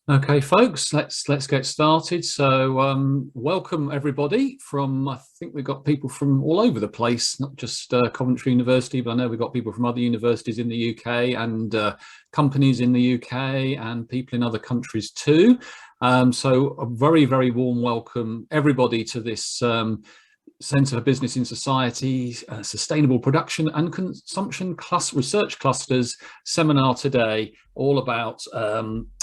Okay, folks, let's get started. So, welcome everybody from. I think we've got people from all over the place, not just Coventry University, but I know we've got people from other universities in the UK and companies in the UK and people in other countries too. So, a very, very warm welcome everybody to this Centre for Business in Society, Sustainable Production and Consumption Research Clusters seminar today, all about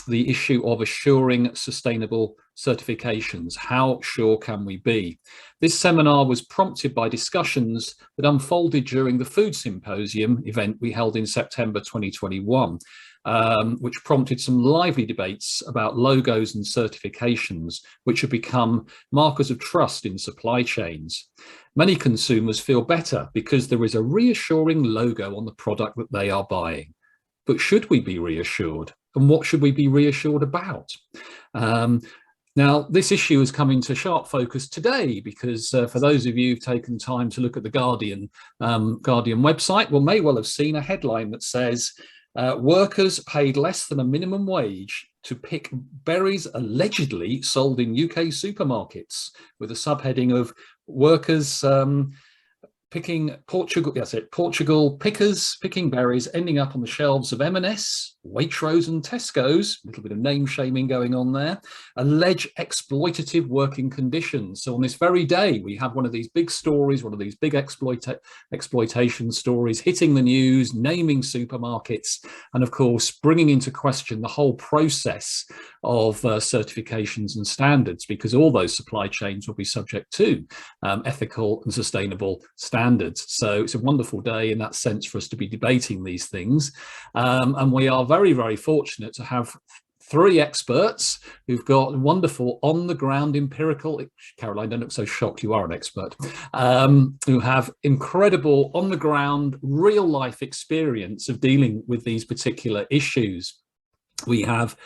the issue of assuring sustainable certifications. How sure can we be? This seminar was prompted by discussions that unfolded during the Food Symposium event we held in September 2021. Which prompted some lively debates about logos and certifications, which have become markers of trust in supply chains. Many consumers feel better because there is a reassuring logo on the product that they are buying. But should we be reassured? And what should we be reassured about? Now, this issue has come into sharp focus today because for those of you who've taken time to look at the Guardian website, may well have seen a headline that says, workers paid less than a minimum wage to pick berries allegedly sold in UK supermarkets, with a subheading of workers picking Portugal pickers picking berries ending up on the shelves of M&S, Waitrose and Tesco's, a little bit of name shaming going on there, allege exploitative working conditions. So on this very day, we have one of these big stories, one of these big exploitation stories hitting the news, naming supermarkets, and of course, bringing into question the whole process of certifications and standards, because all those supply chains will be subject to ethical and sustainable standards. So it's a wonderful day in that sense for us to be debating these things. And we are very, very fortunate to have three experts who've got wonderful on-the-ground empirical, Caroline, don't look so shocked, you are an expert, who have incredible on-the-ground real-life experience of dealing with these particular issues. We have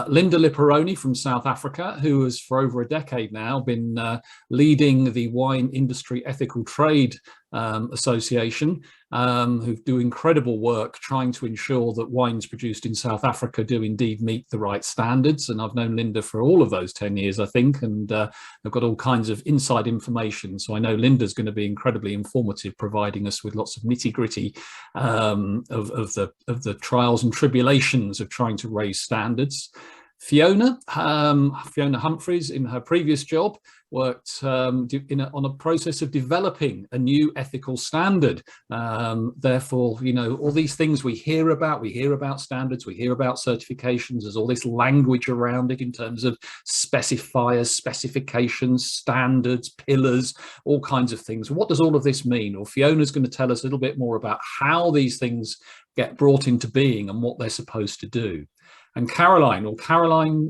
Linda Lipparoni from South Africa, who has for over a decade now been leading the Wine Industry Ethical Trade Association, who do incredible work trying to ensure that wines produced in South Africa do indeed meet the right standards. And I've known Linda for all of those 10 years, I think, and I've got all kinds of inside information. So I know Linda's going to be incredibly informative, providing us with lots of nitty-gritty of the trials and tribulations of trying to raise standards. Fiona Humphries, in her previous job, worked on a process of developing a new ethical standard. Therefore, you know, all these things we hear about standards, we hear about certifications, there's all this language around it in terms of specifiers, specifications, standards, pillars, all kinds of things. What does all of this mean? Well, Fiona's going to tell us a little bit more about how these things get brought into being and what they're supposed to do. And Caroline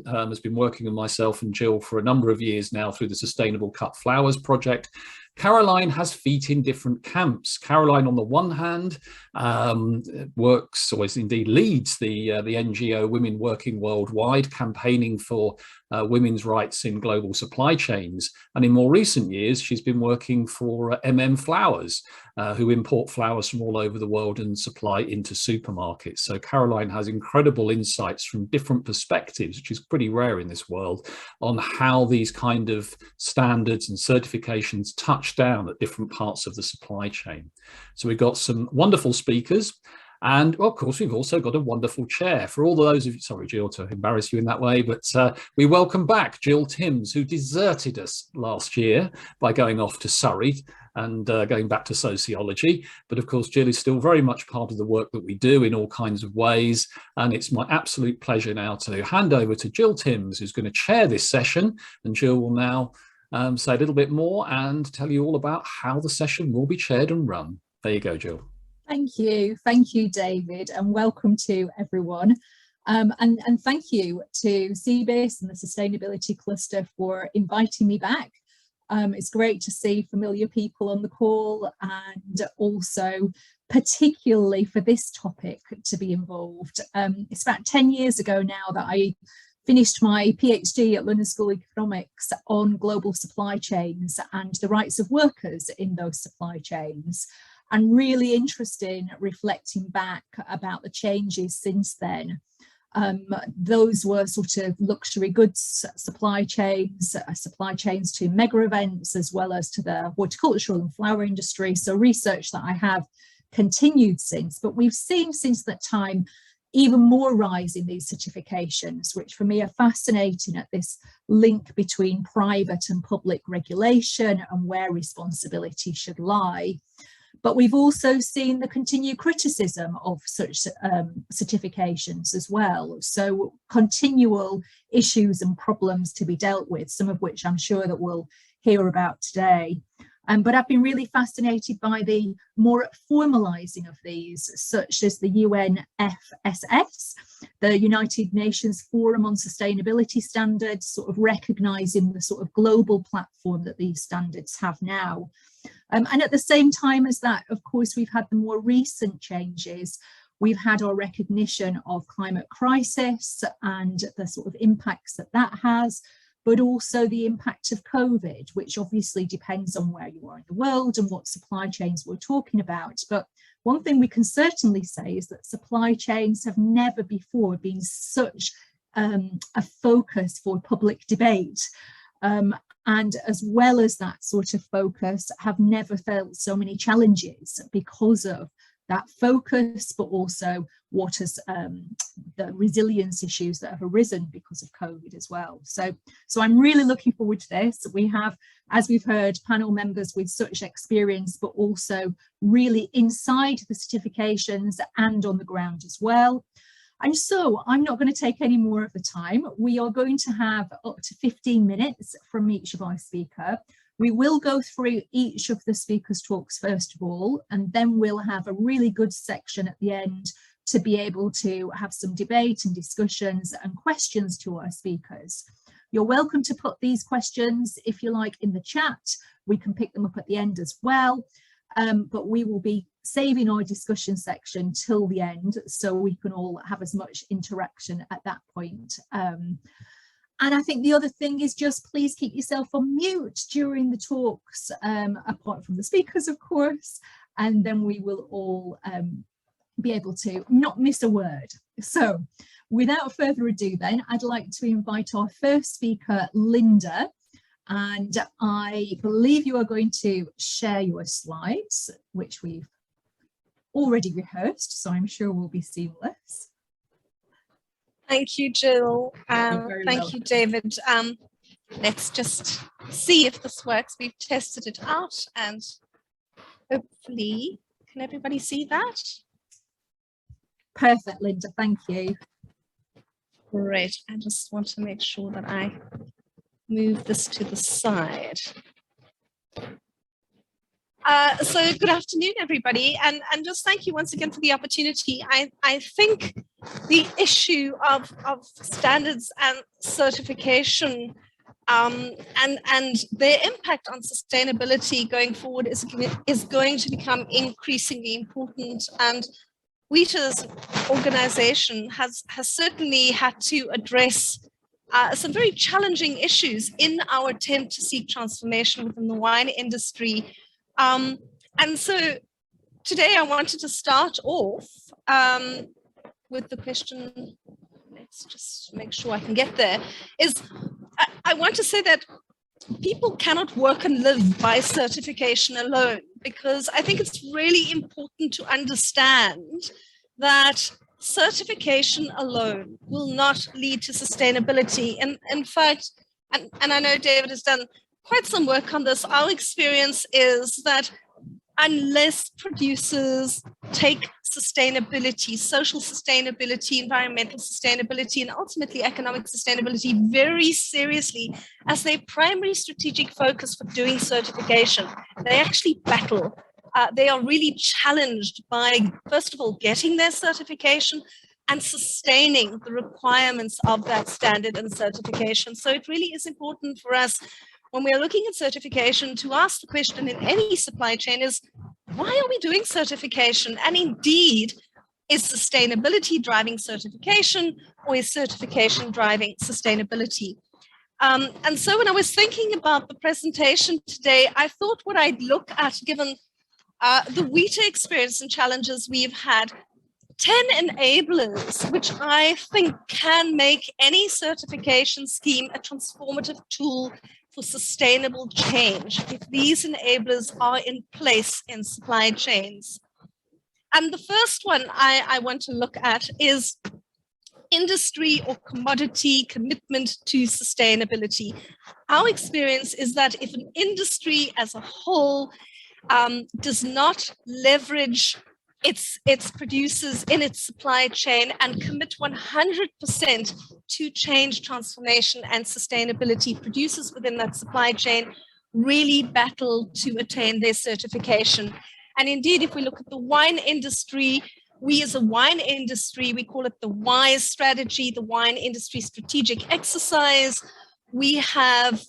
has been working with myself and Jill for a number of years now through the Sustainable Cut Flowers project. Caroline has feet in different camps. Caroline, on the one hand, works, or indeed leads the NGO Women Working Worldwide, campaigning for women's rights in global supply chains. And in more recent years, she's been working for Flowers, who import flowers from all over the world and supply into supermarkets. So Caroline has incredible insights from different perspectives, which is pretty rare in this world, on how these kind of standards and certifications touch down at different parts of the supply chain. So we've got some wonderful speakers. And well, of course, we've also got a wonderful chair for all those of you. Sorry, Jill, to embarrass you in that way, but we welcome back Jill Timms, who deserted us last year by going off to Surrey and going back to sociology. But of course, Jill is still very much part of the work that we do in all kinds of ways. And it's my absolute pleasure now to hand over to Jill Timms, who's going to chair this session. And Jill will now say a little bit more and tell you all about how the session will be chaired and run. There you go, Jill. Thank you, David, and welcome to everyone. And thank you to CBIS and the Sustainability Cluster for inviting me back. It's great to see familiar people on the call, and also particularly for this topic to be involved. It's about 10 years ago now that I finished my PhD at London School of Economics on global supply chains and the rights of workers in those supply chains. And really interested in reflecting back about the changes since then. Those were sort of luxury goods supply chains to mega events, as well as to the horticultural and flower industry. So research that I have continued since, but we've seen since that time even more rise in these certifications, which for me are fascinating at this link between private and public regulation and where responsibility should lie. But we've also seen the continued criticism of such certifications as well. So continual issues and problems to be dealt with, some of which I'm sure that we'll hear about today. But I've been really fascinated by the more formalising of these, such as the UNFSS, the United Nations Forum on Sustainability Standards, sort of recognising the sort of global platform that these standards have now. And at the same time as that, of course, we've had the more recent changes. We've had our recognition of climate crisis and the sort of impacts that that has, but also the impact of COVID, which obviously depends on where you are in the world and what supply chains we're talking about. But one thing we can certainly say is that supply chains have never before been such a focus for public debate. And as well as that sort of focus, have never felt so many challenges because of that focus, but also what has the resilience issues that have arisen because of COVID as well. So I'm really looking forward to this. We have, as we've heard, panel members with such experience, but also really inside the certifications and on the ground as well. And so I'm not going to take any more of the time. We are going to have up to 15 minutes from each of our speaker. We will go through each of the speakers' talks first of all, and then we'll have a really good section at the end to be able to have some debate and discussions and questions to our speakers. You're welcome to put these questions, if you like, in the chat. We can pick them up at the end as well. But we will be saving our discussion section till the end so we can all have as much interaction at that point. And I think the other thing is just please keep yourself on mute during the talks, apart from the speakers, of course, and then we will all be able to not miss a word. So without further ado then, I'd like to invite our first speaker, Linda. And I believe you are going to share your slides, which we've already rehearsed, so I'm sure will be seamless. Thank you, Jill. Thank you, David. Let's just see if this works. We've tested it out and hopefully, can everybody see that? Perfect, Linda, thank you. Great. I just want to make sure that I move this to the side. So good afternoon, everybody, and just thank you once again for the opportunity. I think the issue of standards and certification and their impact on sustainability going forward is going to become increasingly important, and WITA's organization has certainly had to address some very challenging issues in our attempt to seek transformation within the wine industry. And so today I wanted to start off with the question, let's just make sure I can get there, is I want to say that people cannot work and live by certification alone, because I think it's really important to understand that certification alone will not lead to sustainability. And in fact, and I know David has done quite some work on this, our experience is that unless producers take sustainability, social sustainability, environmental sustainability, and ultimately economic sustainability very seriously as their primary strategic focus for doing certification, they actually battle. They are really challenged by, first of all, getting their certification and sustaining the requirements of that standard and certification. So it really is important for us when we are looking at certification to ask the question in any supply chain is, why are we doing certification? And indeed, is sustainability driving certification, or is certification driving sustainability? And so when I was thinking about the presentation today, I thought what I'd look at, given the WITA experience and challenges we've had, 10 enablers, which I think can make any certification scheme a transformative tool for sustainable change if these enablers are in place in supply chains. And the first one I want to look at is industry or commodity commitment to sustainability. Our experience is that if an industry as a whole does not leverage its producers in its supply chain and commit 100% to change, transformation, and sustainability, producers within that supply chain really battle to attain their certification. And indeed, if we look at the wine industry, we as a wine industry, we call it the WISE strategy, the wine industry strategic exercise. We have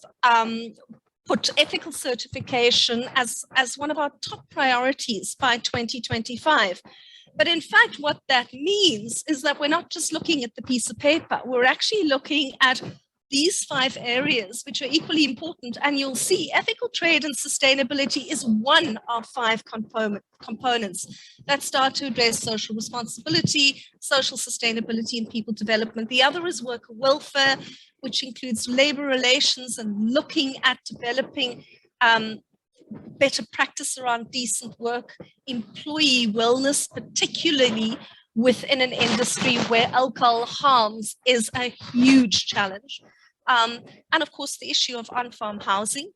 put ethical certification as one of our top priorities by 2025. But in fact, what that means is that we're not just looking at the piece of paper, we're actually looking at these 5 areas, which are equally important. And you'll see ethical trade and sustainability is one of 5 components that start to address social responsibility, social sustainability, and people development. The other is worker welfare, which includes labor relations and looking at developing better practice around decent work, employee wellness, particularly within an industry where alcohol harms is a huge challenge. And of course, the issue of on-farm housing,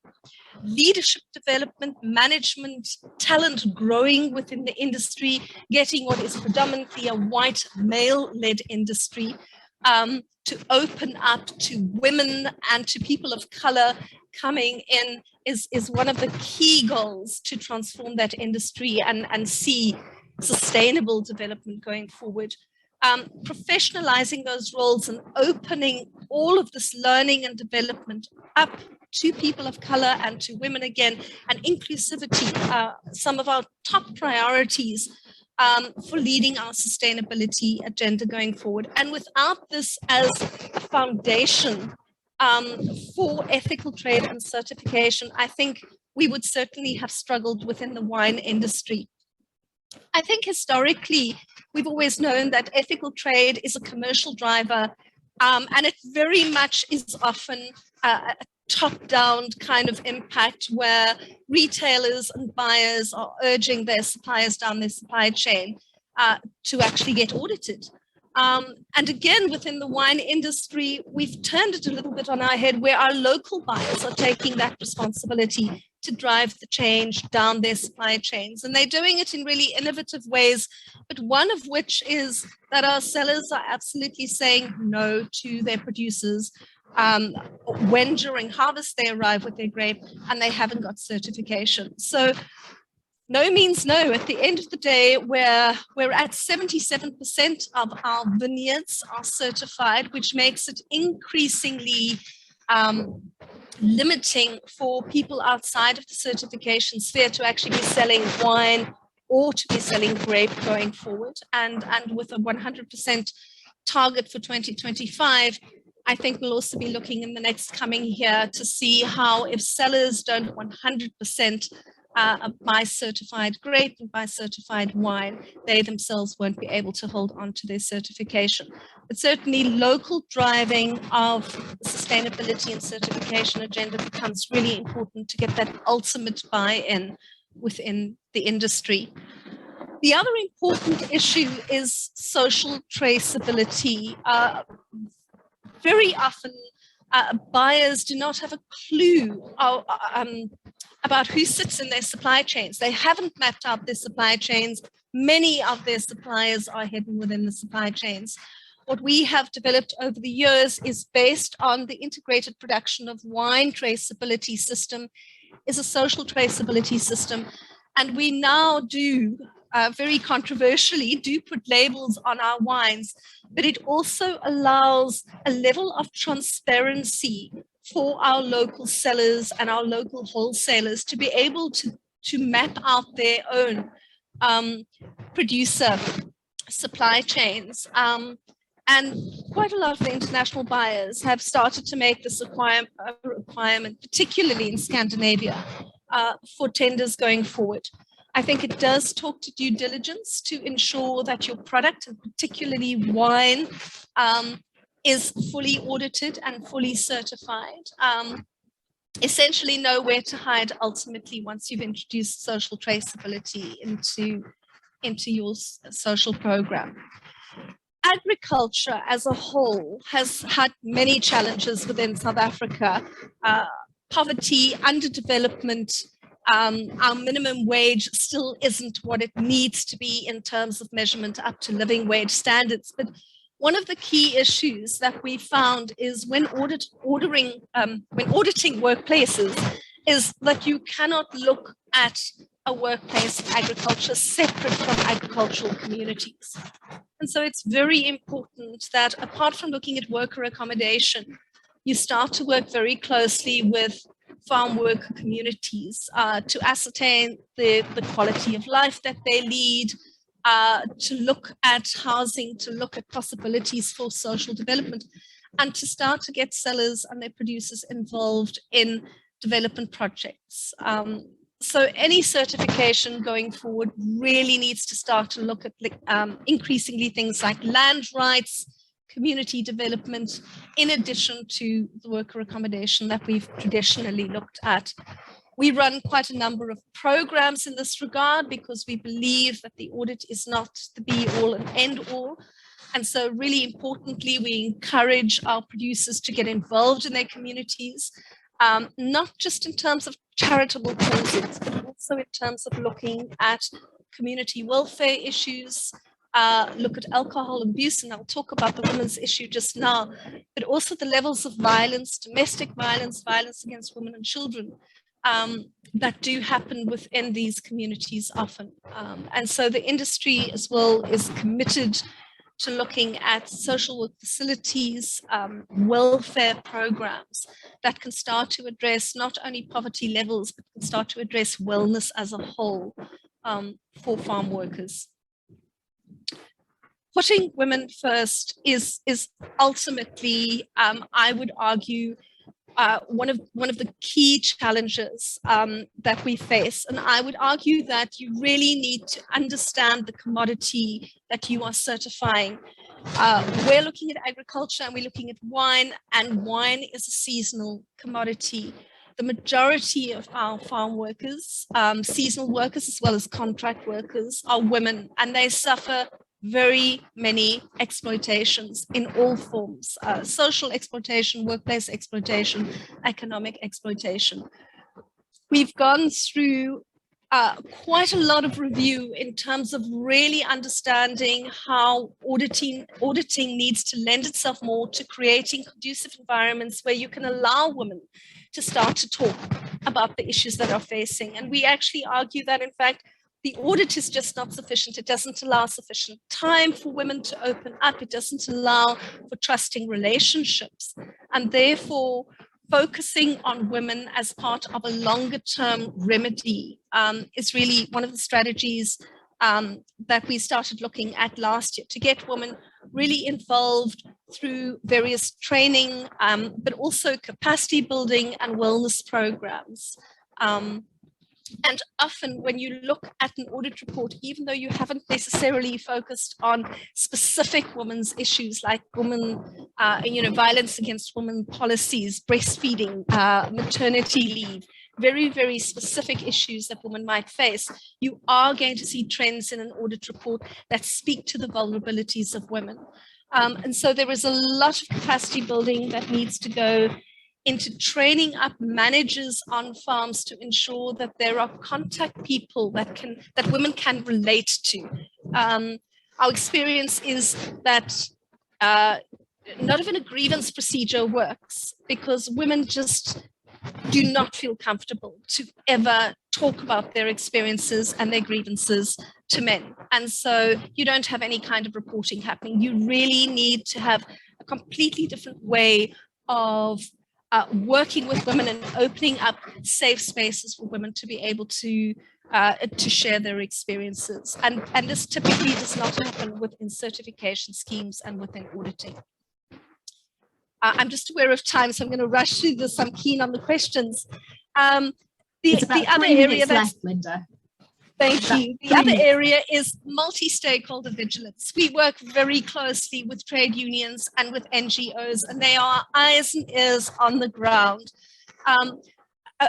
leadership development, management, talent growing within the industry, getting what is predominantly a white male-led industry to open up to women and to people of color coming in is one of the key goals to transform that industry and see sustainable development going forward. Professionalizing those roles and opening all of this learning and development up to people of color and to women again, and inclusivity, some of our top priorities for leading our sustainability agenda going forward. And without this as a foundation for ethical trade and certification, I think we would certainly have struggled within the wine industry. I think historically, we've always known that ethical trade is a commercial driver, and it very much is often a top-down kind of impact where retailers and buyers are urging their suppliers down their supply chain to actually get audited. And again, within the wine industry, we've turned it a little bit on our head where our local buyers are taking that responsibility to drive the change down their supply chains. And they're doing it in really innovative ways, but one of which is that our sellers are absolutely saying no to their producers when during harvest they arrive with their grape and they haven't got certification. So no means no. At the end of the day, we're at 77% of our vineyards are certified, which makes it increasingly limiting for people outside of the certification sphere to actually be selling wine or to be selling grape going forward. And with a 100% target for 2025, I think we'll also be looking in the next coming year to see how, if sellers don't 100% buy certified grape and buy certified wine, they themselves won't be able to hold on to their certification. But certainly local driving of the sustainability and certification agenda becomes really important to get that ultimate buy-in within the industry. The other important issue is social traceability. Very often, buyers do not have a clue about who sits in their supply chains. They haven't mapped out their supply chains. Many of their suppliers are hidden within the supply chains. What we have developed over the years is based on the integrated production of wine traceability system, is a social traceability system. And we now do, very controversially, do put labels on our wines, but it also allows a level of transparency for our local sellers and our local wholesalers to be able to map out their own producer supply chains. And quite a lot of the international buyers have started to make this a requirement, particularly in Scandinavia, for tenders going forward. I think it does talk to due diligence to ensure that your product, and particularly wine, is fully audited and fully certified. Essentially know where to hide ultimately once you've introduced social traceability into your social program. Agriculture as a whole has had many challenges within South Africa. Poverty, underdevelopment, our minimum wage still isn't what it needs to be in terms of measurement up to living wage standards. But one of the key issues that we found is when auditing workplaces is that you cannot look at a workplace of agriculture separate from agricultural communities. And so it's very important that apart from looking at worker accommodation, you start to work very closely with farm worker communities to ascertain the quality of life that they lead, to look at housing, to look at possibilities for social development, and to start to get sellers and their producers involved in development projects. So any certification going forward really needs to start to look at increasingly things like land rights, community development, in addition to the worker accommodation that we've traditionally looked at. We run quite a number of programs in this regard because we believe that the audit is not the be-all and end-all. And so really importantly, we encourage our producers to get involved in their communities, not just in terms of charitable causes, but also in terms of looking at community welfare issues, look at alcohol abuse, and I'll talk about the women's issue just now, but also the levels of violence, domestic violence, violence against women and children that do happen within these communities often. And so the industry as well is committed to looking at social work facilities, welfare programs that can start to address not only poverty levels, but can start to address wellness as a whole for farm workers. Putting women first is ultimately, I would argue, one of the key challenges that we face. And I would argue that you really need to understand the commodity that you are certifying. We're looking at agriculture and we're looking at wine, and wine is a seasonal commodity. The majority of our farm workers, seasonal workers as well as contract workers, are women, and they suffer very many exploitations in all forms, social exploitation, workplace exploitation, economic exploitation. We've gone through quite a lot of review in terms of really understanding how auditing needs to lend itself more to creating conducive environments where you can allow women to start to talk about the issues that are facing. And we actually argue that, in fact, the audit is just not sufficient. It doesn't allow sufficient time for women to open up. It doesn't allow for trusting relationships. And therefore, focusing on women as part of a longer term remedy is really one of the strategies that we started looking at last year, to get women really involved through various training, but also capacity building and wellness programs. And often when you look at an audit report, even though you haven't necessarily focused on specific women's issues like violence against women policies, breastfeeding, maternity leave, very, very specific issues that women might face, you are going to see trends in an audit report that speak to the vulnerabilities of women. And so there is a lot of capacity building that needs to go into training up managers on farms to ensure that there are contact people that women can relate to. Our experience is that not even a grievance procedure works because women just do not feel comfortable to ever talk about their experiences and their grievances to men. And so you don't have any kind of reporting happening. You really need to have a completely different way of working with women and opening up safe spaces for women to be able to share their experiences. And this typically does not happen within certification schemes and within auditing. I'm just aware of time, so I'm going to rush through this. I'm keen on the questions. It's about 3 minutes left, Linda. Thank you. The other area is multi-stakeholder vigilance. We work very closely with trade unions and with NGOs, and they are eyes and ears on the ground.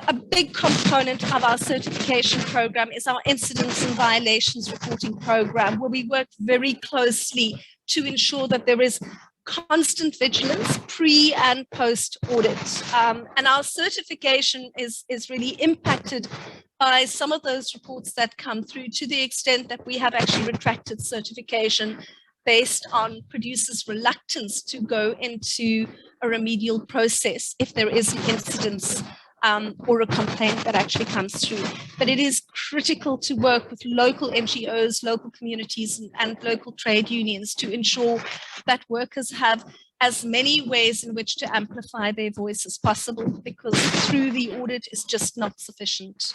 A big component of our certification program is our incidents and violations reporting program, where we work very closely to ensure that there is constant vigilance pre and post audit. And our certification is really impacted by some of those reports that come through, to the extent that we have actually retracted certification based on producers' reluctance to go into a remedial process if there is an incident or a complaint that actually comes through. But it is critical to work with local NGOs, local communities, and local trade unions to ensure that workers have as many ways in which to amplify their voice as possible, because through the audit is just not sufficient.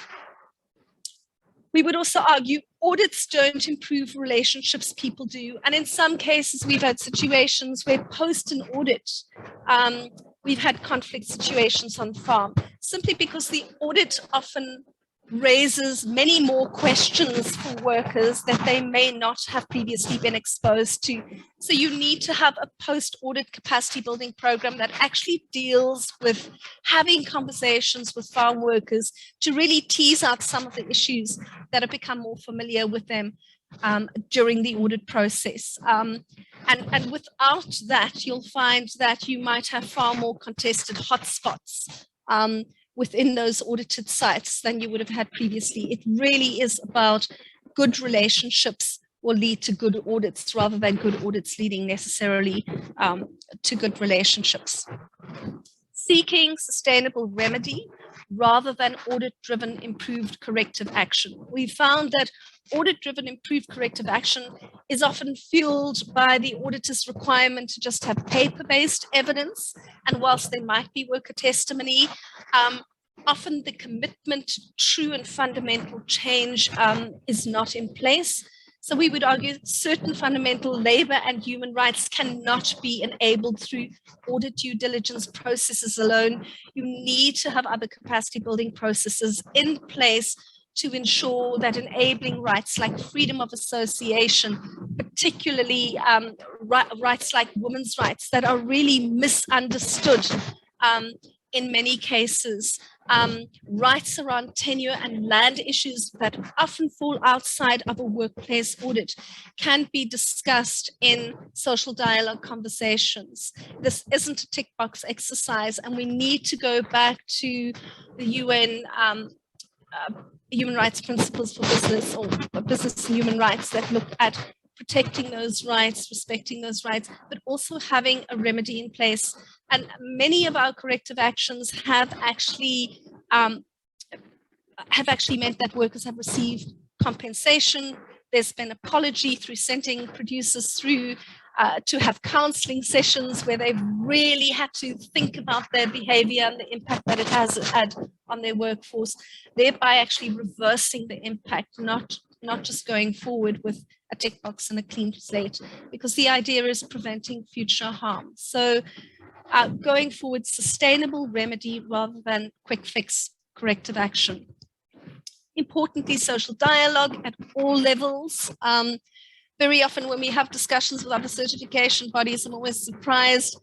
We would also argue audits don't improve relationships, people do. And in some cases, we've had situations where post an audit, we've had conflict situations on farm, simply because the audit often raises many more questions for workers that they may not have previously been exposed to. So you need to have a post-audit capacity building program that actually deals with having conversations with farm workers to really tease out some of the issues that have become more familiar with them during the audit process. And without that, you'll find that you might have far more contested hotspots within those audited sites than you would have had previously. It really is about good relationships will lead to good audits, rather than good audits leading necessarily to good relationships. Seeking sustainable remedy rather than audit-driven improved corrective action. We found that audit-driven improved corrective action is often fueled by the auditor's requirement to just have paper-based evidence. And whilst there might be worker testimony, often the commitment to true and fundamental change is not in place. So we would argue certain fundamental labor and human rights cannot be enabled through audit due diligence processes alone. You need to have other capacity building processes in place to ensure that enabling rights like freedom of association, particularly rights like women's rights that are really misunderstood in many cases, rights around tenure and land issues that often fall outside of a workplace audit can be discussed in social dialogue conversations. This isn't a tick box exercise, and we need to go back to the UN human rights principles for business, or business and human rights, that look at protecting those rights, respecting those rights, but also having a remedy in place. And many of our corrective actions have actually meant that workers have received compensation. There's been apology through sending producers through to have counseling sessions where they've really had to think about their behavior and the impact that it has had on their workforce, thereby actually reversing the impact, not just going forward with a tick box and a clean slate, because the idea is preventing future harm. So going forward, sustainable remedy rather than quick fix corrective action. Importantly, social dialogue at all levels. Very often when we have discussions with other certification bodies, I'm always surprised,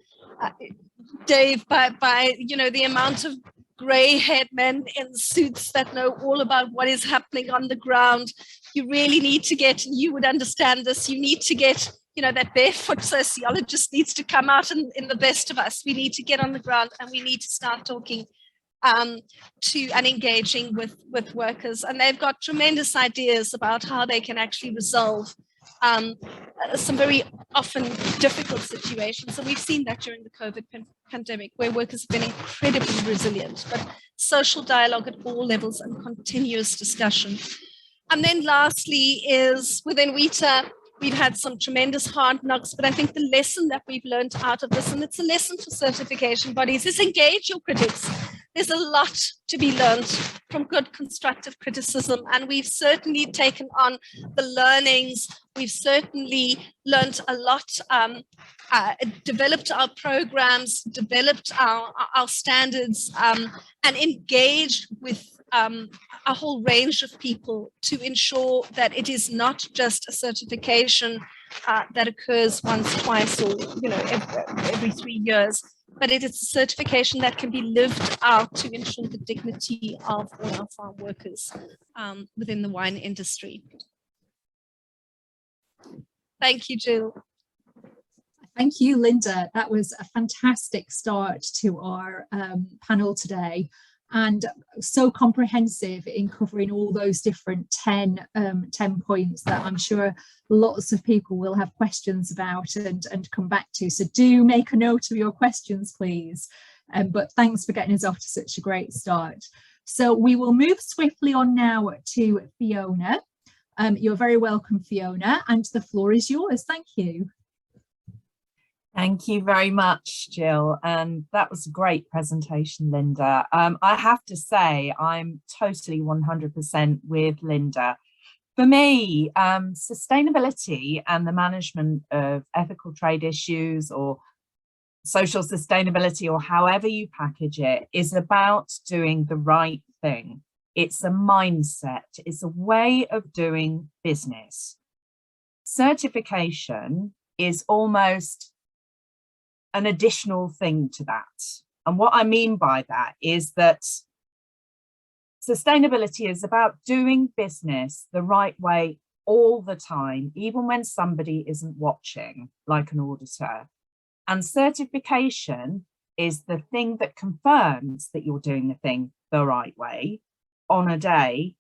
Dave, by the amount of grey-haired men in suits that know all about what is happening on the ground. You really need to get, and you would understand this, you need to get, that barefoot sociologist needs to come out in the best of us. We need to get on the ground, and we need to start talking to and engaging with workers. And they've got tremendous ideas about how they can actually resolve some very often difficult situations. And we've seen that during the COVID pandemic, where workers have been incredibly resilient, but social dialogue at all levels and continuous discussion. And then lastly is within WITA, we've had some tremendous hard knocks, but I think the lesson that we've learned out of this, and it's a lesson for certification bodies, is engage your critics. There's a lot to be learned from good constructive criticism, and we've certainly taken on the learnings. We've certainly learned a lot, developed our programs, developed our standards, and engaged with a whole range of people to ensure that it is not just a certification that occurs once, twice, or every 3 years, but it is a certification that can be lived out to ensure the dignity of all our farm workers within the wine industry. Thank you, Jill. Thank you, Linda. That was a fantastic start to our panel today, and so comprehensive in covering all those different 10 points that I'm sure lots of people will have questions about and come back to. So do make a note of your questions, please. But thanks for getting us off to such a great start. So we will move swiftly on now to Fiona. You're very welcome, Fiona, and the floor is yours. Thank you. Thank you very much, Jill. And that was a great presentation, Linda. I have to say, I'm totally 100% with Linda. For me, sustainability and the management of ethical trade issues or social sustainability, or however you package it, is about doing the right thing. It's a mindset. It's a way of doing business. Certification is almost an additional thing to that. And what I mean by that is that sustainability is about doing business the right way all the time, even when somebody isn't watching, like an auditor. And certification is the thing that confirms that you're doing the thing the right way on a day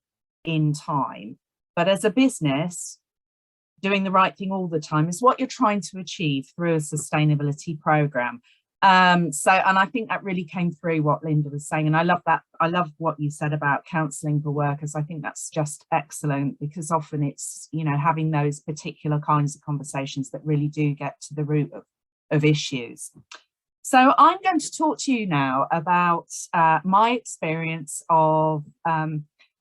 in time. But as a business, doing the right thing all the time is what you're trying to achieve through a sustainability program. And I think that really came through what Linda was saying. And I love that. I love what you said about counselling for workers. I think that's just excellent, because often it's, having those particular kinds of conversations that really do get to the root of issues. So I'm going to talk to you now about my experience of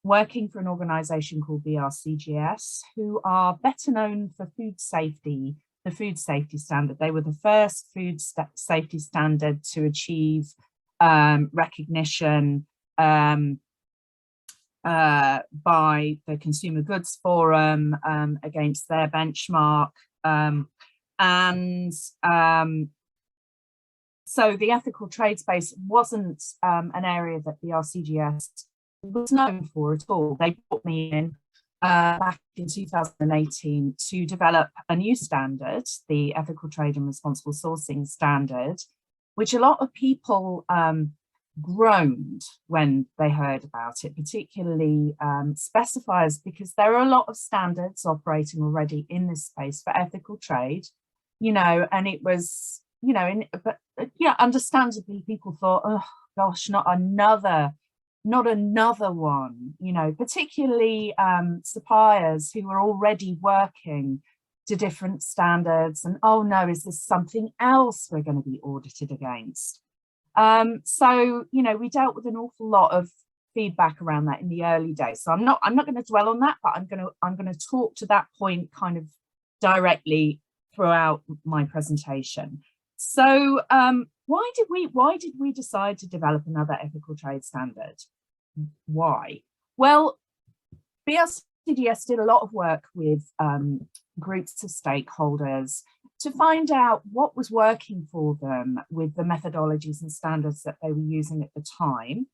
working for an organisation called BRCGS, who are better known for food safety, the food safety standard. They were the first food safety standard to achieve recognition by the Consumer Goods Forum against their benchmark. So the ethical trade space wasn't an area that BRCGS was known for at all. They brought me in back in 2018 to develop a new standard, the Ethical Trade and Responsible Sourcing Standard, which a lot of people groaned when they heard about it, particularly specifiers, because there are a lot of standards operating already in this space for ethical trade, and it was, understandably people thought, oh gosh, not another one, particularly suppliers who were already working to different standards, and oh no, is this something else we're going to be audited against? So we dealt with an awful lot of feedback around that in the early days. So I'm not going to dwell on that, but I'm going to talk to that point kind of directly throughout my presentation. So why did we decide to develop another ethical trade standard? Why? Well, BRCGS did a lot of work with groups of stakeholders to find out what was working for them with the methodologies and standards that they were using at the time,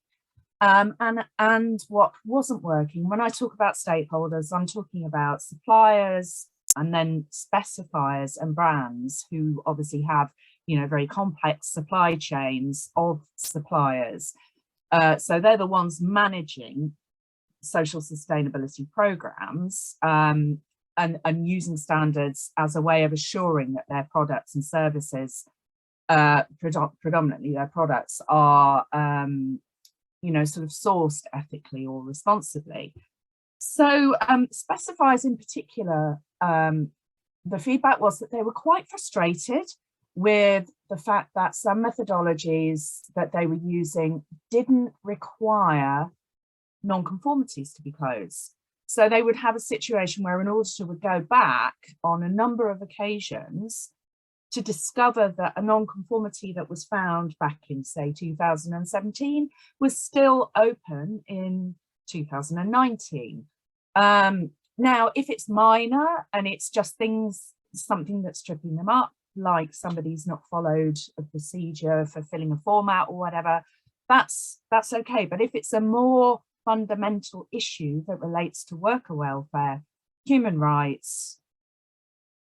and what wasn't working. When I talk about stakeholders, I'm talking about suppliers and then specifiers and brands, who obviously have very complex supply chains of suppliers. So they're the ones managing social sustainability programs and using standards as a way of assuring that their products and services, predominantly their products, are sort of sourced ethically or responsibly. So specifiers in particular, the feedback was that they were quite frustrated with the fact that some methodologies that they were using didn't require non-conformities to be closed. So they would have a situation where an auditor would go back on a number of occasions to discover that a non-conformity that was found back in, say, 2017 was still open in 2019. Now, if it's minor and it's just something that's tripping them up, like somebody's not followed a procedure for filling a form out or whatever, that's okay. But if it's a more fundamental issue that relates to worker welfare, human rights,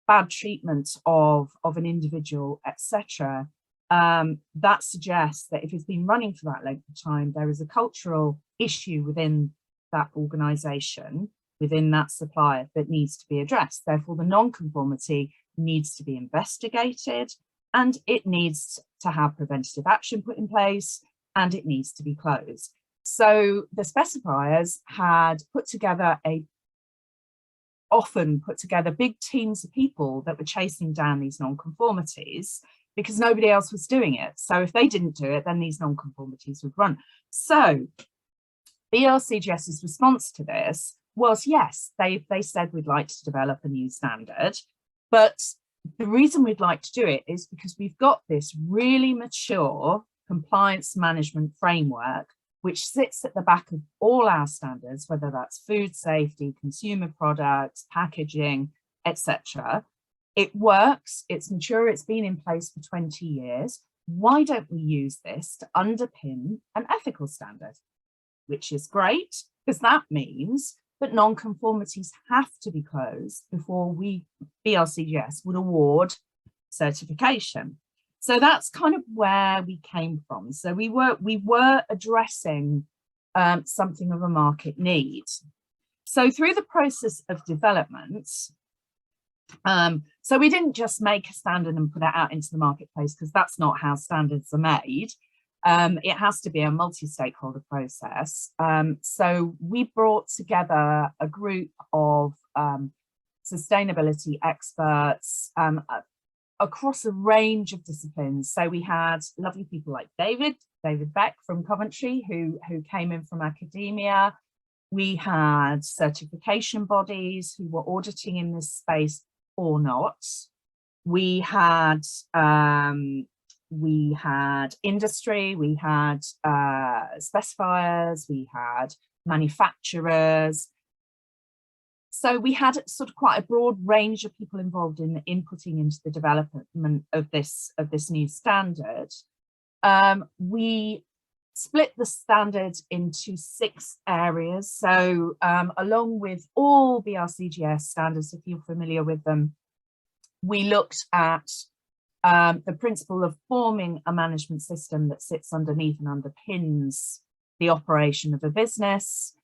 bad treatment of an individual, etc., that suggests that if it's been running for that length of time, there is a cultural issue within that organisation, within that supplier, that needs to be addressed. Therefore, the non-conformity needs to be investigated, and it needs to have preventative action put in place, and it needs to be closed. So the specifiers had often put together big teams of people that were chasing down these non-conformities, because nobody else was doing it. So if they didn't do it, then these non-conformities would run. So BRCGS's response to this was, yes, they said we'd like to develop a new standard, but the reason we'd like to do it is because we've got this really mature compliance management framework which sits at the back of all our standards, whether that's food safety, consumer products, packaging, etc. It works, it's mature, it's been in place for 20 years. Why don't we use this to underpin an ethical standard? Which is great, because that means that non-conformities have to be closed before BRCGS would award certification. So that's kind of where we came from. So we were addressing something of a market need. So through the process of development, so we didn't just make a standard and put it out into the marketplace, because that's not how standards are made. It has to be a multi-stakeholder process. So we brought together a group of sustainability experts across a range of disciplines. So we had lovely people like David Beck from Coventry, who came in from academia. We had certification bodies who were auditing in this space or not. We had industry, we had specifiers, we had manufacturers. So we had sort of quite a broad range of people involved in inputting into the development of this new standard. We split the standard into 6 areas. So along with all BRCGS standards, if you're familiar with them, we looked at the principle of forming a management system that sits underneath and underpins the operation of a business.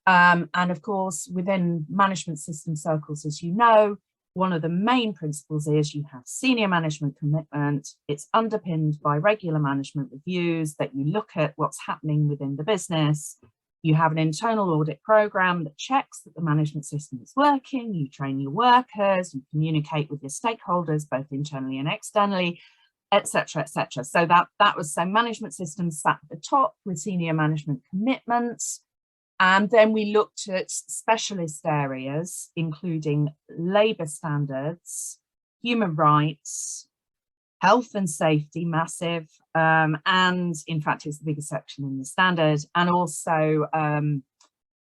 And of course, within management system circles, as you know, one of the main principles is you have senior management commitment. It's underpinned by regular management reviews, that you look at what's happening within the business. You have an internal audit program that checks that the management system is working. You train your workers, you communicate with your stakeholders, both internally and externally, etc., etc. So that was, so management systems sat at the top with senior management commitments. And then we looked at specialist areas, including labour standards, human rights, health and safety, massive, and in fact it's the biggest section in the standard, and also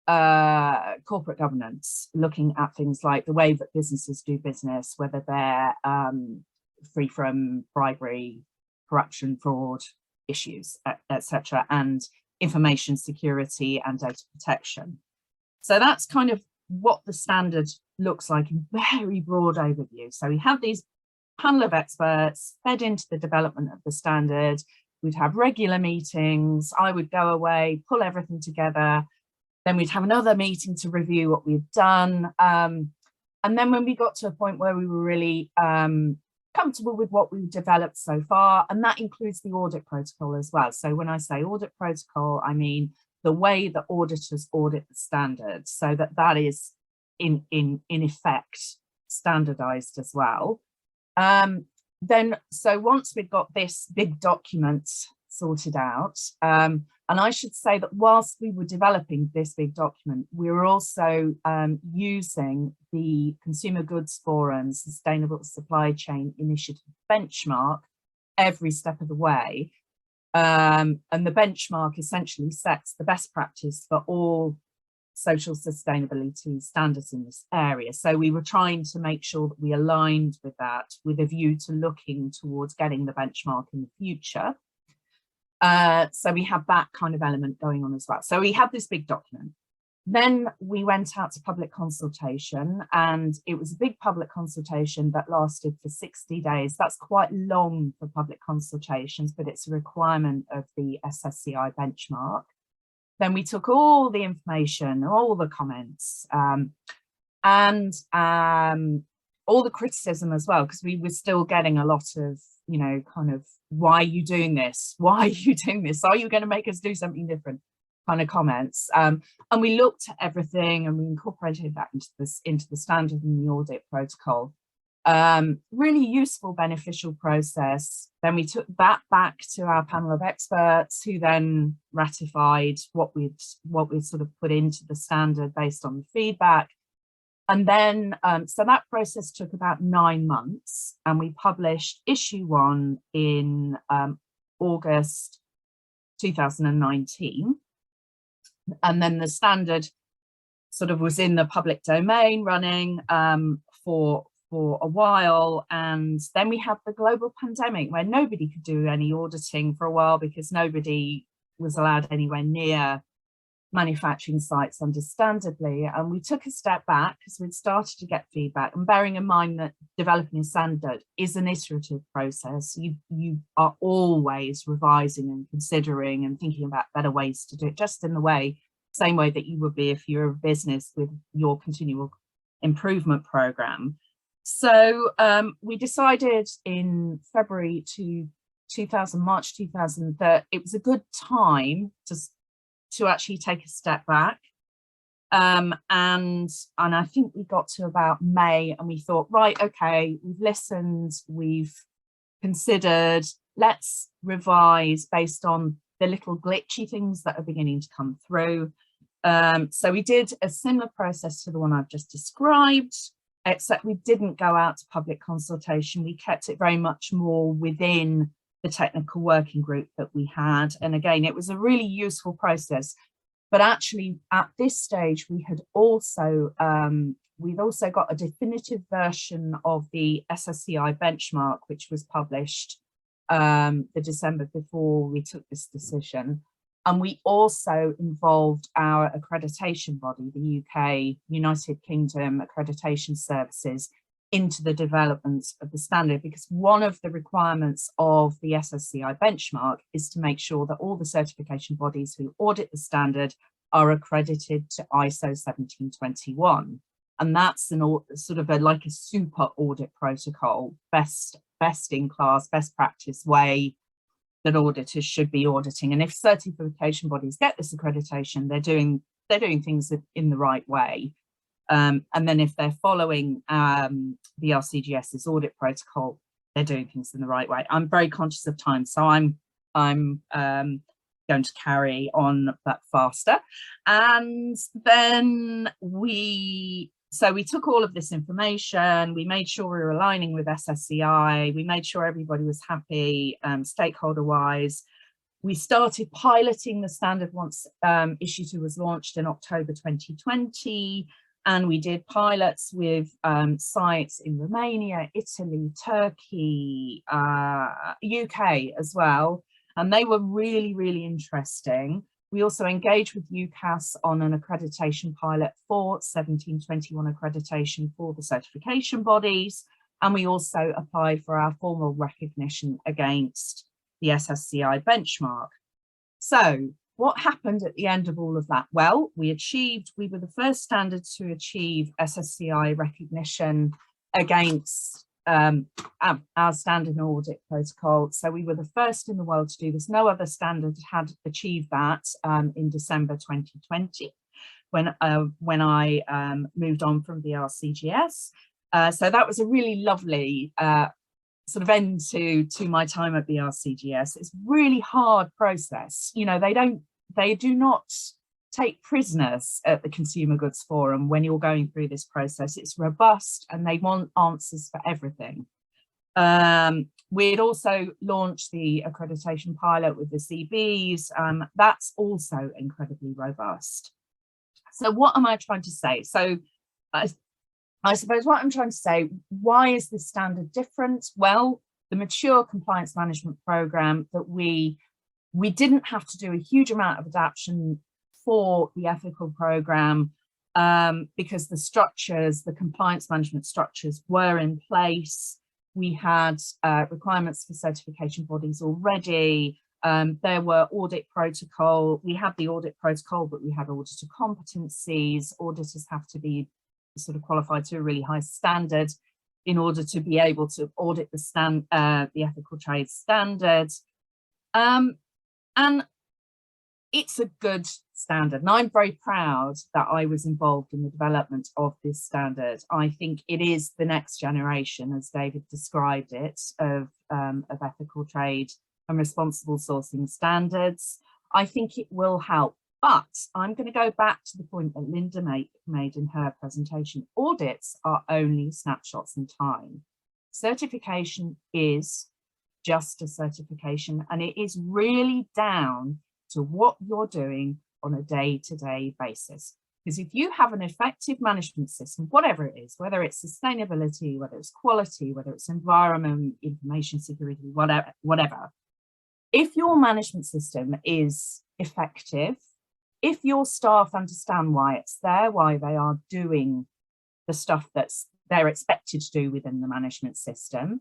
corporate governance, looking at things like the way that businesses do business, whether they're free from bribery, corruption, fraud issues, etc., and information security and data protection. So that's kind of what the standard looks like in very broad overview. So we have these panel of experts fed into the development of the standard. We'd have regular meetings. I would go away, pull everything together. Then we'd have another meeting to review what we'd done. And then when we got to a point where we were really comfortable with what we've developed so far, and that includes the audit protocol as well. So when I say audit protocol, I mean the way that auditors audit the standards, so that is in effect standardized as well. So once we've got this big document sorted out, and I should say that whilst we were developing this big document, we were also using the Consumer Goods Forum Sustainable Supply Chain Initiative benchmark every step of the way. And the benchmark essentially sets the best practice for all social sustainability standards in this area. So we were trying to make sure that we aligned with that with a view to looking towards getting the benchmark in the future. So we have that kind of element going on as well. So we had this big document. Then we went out to public consultation, and it was a big public consultation that lasted for 60 days. That's quite long for public consultations, but it's a requirement of the SSCI benchmark. Then we took all the information, all the comments, and all the criticism as well, because we were still getting a lot of, you know, kind of, why are you doing this? Why are you doing this? Are you going to make us do something different? Kind of comments. And we looked at everything and we incorporated that into the standard and the audit protocol. Really useful, beneficial process. Then we took that back to our panel of experts, who then ratified what we'd sort of put into the standard based on the feedback. And then, so that process took about 9 months, and we published issue 1 in August 2019. And then the standard sort of was in the public domain running for a while. And then we had the global pandemic, where nobody could do any auditing for a while because nobody was allowed anywhere near manufacturing sites, understandably. And we took a step back because we'd started to get feedback, and bearing in mind that developing a standard is an iterative process. You are always revising and considering and thinking about better ways to do it, just in the same way that you would be if you're a business with your continual improvement program. So we decided in February March 2000 that it was a good time to actually take a step back. And I think we got to about May, and we thought, right, okay, we've listened, we've considered, let's revise based on the little glitchy things that are beginning to come through. So we did a similar process to the one I've just described, except we didn't go out to public consultation. We kept it very much more within the technical working group that we had. And again, it was a really useful process. But actually, at this stage, we had also, we'd also got a definitive version of the SSCI benchmark, which was published the December before we took this decision. And we also involved our accreditation body, the UK, United Kingdom Accreditation Services, into the development of the standard, because one of the requirements of the SSCI benchmark is to make sure that all the certification bodies who audit the standard are accredited to ISO 17021. And that's sort of like a super audit protocol, best in class, best practice way that auditors should be auditing. And if certification bodies get this accreditation, they're doing things in the right way. And then if they're following the RCGS's audit protocol, they're doing things in the right way. I'm very conscious of time, so I'm going to carry on that faster. And then we took all of this information, we made sure we were aligning with SSCI, we made sure everybody was happy, stakeholder wise. We started piloting the standard once issue 2 was launched in October 2020. And we did pilots with sites in Romania, Italy, Turkey, UK as well. And they were really, really interesting. We also engaged with UCAS on an accreditation pilot for 1721 accreditation for the certification bodies. And we also applied for our formal recognition against the SSCI benchmark. So what happened at the end of all of that? Well, we were the first standard to achieve SSCI recognition against our standard and audit protocol. So we were the first in the world to do this. No other standard had achieved that in December 2020 when I moved on from the RCGS. So that was a really lovely sort of end to my time at the RCGS. It's a really hard process. You know, they do not take prisoners at the Consumer Goods Forum when you're going through this process. It's robust and they want answers for everything. We'd also launched the accreditation pilot with the CBs. That's also incredibly robust. So what am I trying to say? So I suppose what I'm trying to say, why is this standard different? Well, the mature compliance management program that we didn't have to do a huge amount of adaptation for the ethical program because the structures, the compliance management structures were in place. We had requirements for certification bodies already. There were audit protocol. We had the audit protocol, but we had auditor competencies. Auditors have to be sort of qualified to a really high standard in order to be able to audit the ethical trade standard. And it's a good standard. And I'm very proud that I was involved in the development of this standard. I think it is the next generation, as David described it, of ethical trade and responsible sourcing standards. I think it will help. But I'm going to go back to the point that Linda made in her presentation. Audits are only snapshots in time. Certification is just a certification, and it is really down to what you're doing on a day-to-day basis. Because if you have an effective management system, whatever it is, whether it's sustainability, whether it's quality, whether it's environment, information security, whatever, if your management system is effective, if your staff understand why it's there, why they are doing the stuff they're expected to do within the management system,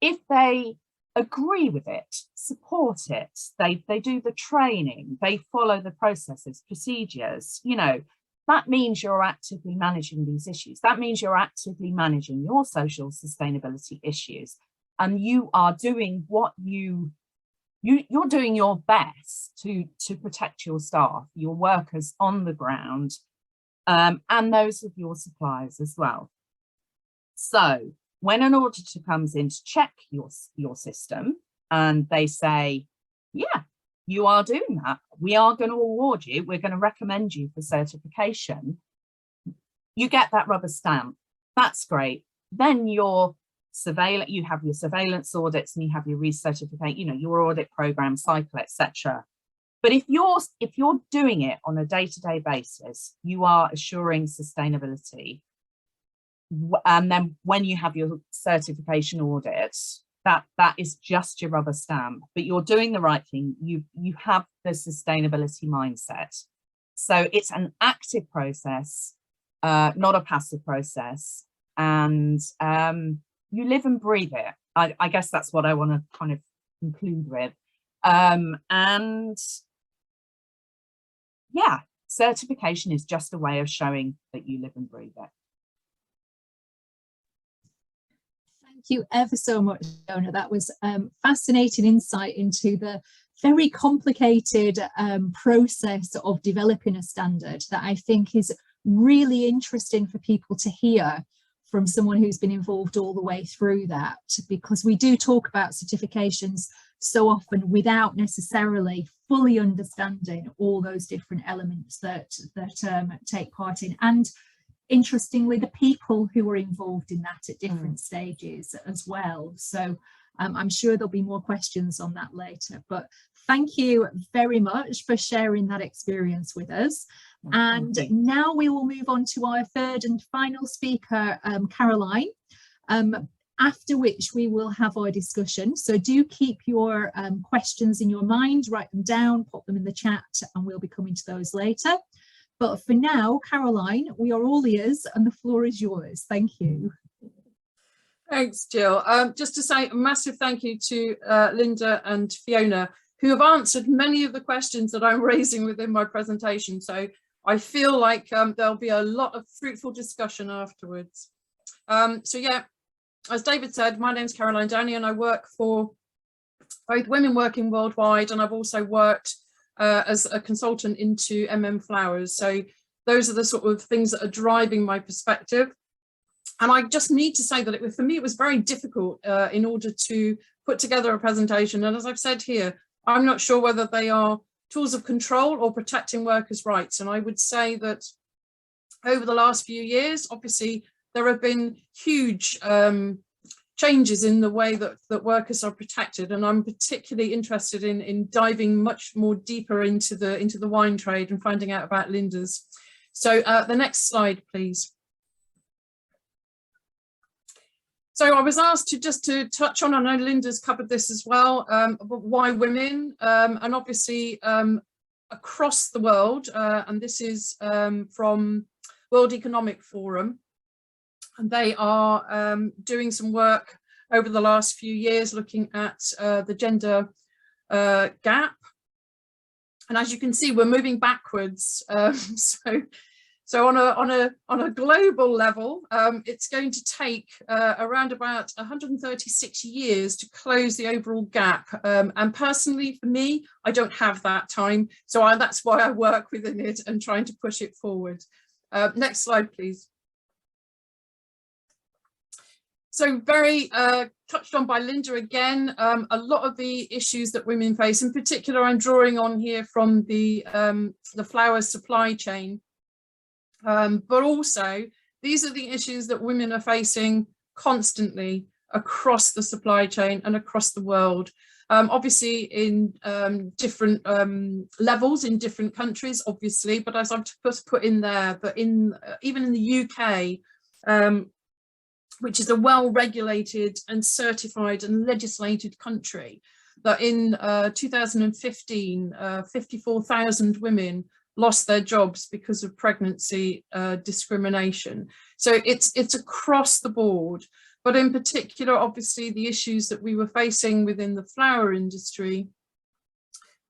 if they agree with it, support it, they do the training, they follow the processes, procedures, you know, that means you're actively managing these issues. That means you're actively managing your social sustainability issues, and you are doing what you're doing your best to protect your staff, your workers on the ground, and those of your suppliers as well. So when an auditor comes in to check your system and they say, yeah, you are doing that, we are going to award you, we're going to recommend you for certification, you get that rubber stamp. That's great. Then you have your surveillance audits and you have your recertificate, you know, your audit program cycle, etc. But if you're doing it on a day-to-day basis, you are assuring sustainability. And then when you have your certification audit, that is just your rubber stamp, but you're doing the right thing. You have the sustainability mindset. So it's an active process, not a passive process. And you live and breathe it. I guess that's what I want to kind of conclude with. And yeah, certification is just a way of showing that you live and breathe it. Thank you ever so much, Fiona. That was fascinating insight into the very complicated process of developing a standard that I think is really interesting for people to hear from someone who's been involved all the way through that, because we do talk about certifications so often without necessarily fully understanding all those different elements that take part in, and interestingly the people who are involved in that at different stages as well. So I'm sure there'll be more questions on that later, but thank you very much for sharing that experience with us. And now we will move on to our third and final speaker, Caroline, after which we will have our discussion. So do keep your questions in your mind, write them down, pop them in the chat, and we'll be coming to those later. But for now, Caroline, we are all ears and the floor is yours. Thank you. Thanks, Jill. Just to say a massive thank you to Linda and Fiona, who have answered many of the questions that I'm raising within my presentation. So I feel like there'll be a lot of fruitful discussion afterwards. So yeah, as David said, my name's Caroline Downey and I work for both Women Working Worldwide, and I've also worked as a consultant into Flowers. So those are the sort of things that are driving my perspective. And I just need to say that for me, it was very difficult in order to put together a presentation. And as I've said here, I'm not sure whether they are tools of control or protecting workers' rights. And I would say that over the last few years, obviously, there have been huge changes in the way that workers are protected. And I'm particularly interested in diving much more deeper into the wine trade and finding out about Linda's So the next slide, please. So I was asked to touch on, I know Linda's covered this as well, why women, and obviously across the world, and this is from World Economic Forum, and they are doing some work over the last few years looking at the gender gap. And as you can see, we're moving backwards. So on a global level, it's going to take around about 136 years to close the overall gap. And personally, for me, I don't have that time. So that's why I work within it and trying to push it forward. Next slide, please. So very touched on by Linda again, a lot of the issues that women face, in particular, I'm drawing on here from the flower supply chain. But also, these are the issues that women are facing constantly across the supply chain and across the world. Obviously in different levels in different countries, obviously, but as I've just put in there, but even in the UK, which is a well-regulated and certified and legislated country, that in 2015, 54,000 women lost their jobs because of pregnancy discrimination. So it's across the board, but in particular, obviously, the issues that we were facing within the flower industry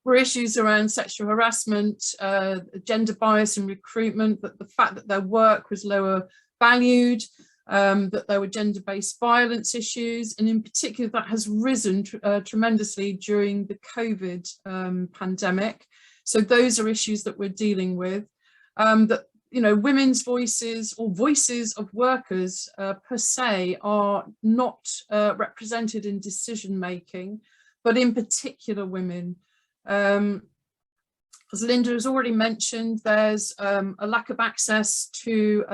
were issues around sexual harassment, gender bias in recruitment, but the fact that their work was lower valued, that there were gender-based violence issues, and in particular that has risen tremendously during the COVID pandemic. So those are issues that we're dealing with, that, you know, women's voices or voices of workers per se are not represented in decision making, but in particular women. As Linda has already mentioned, there's a lack of access to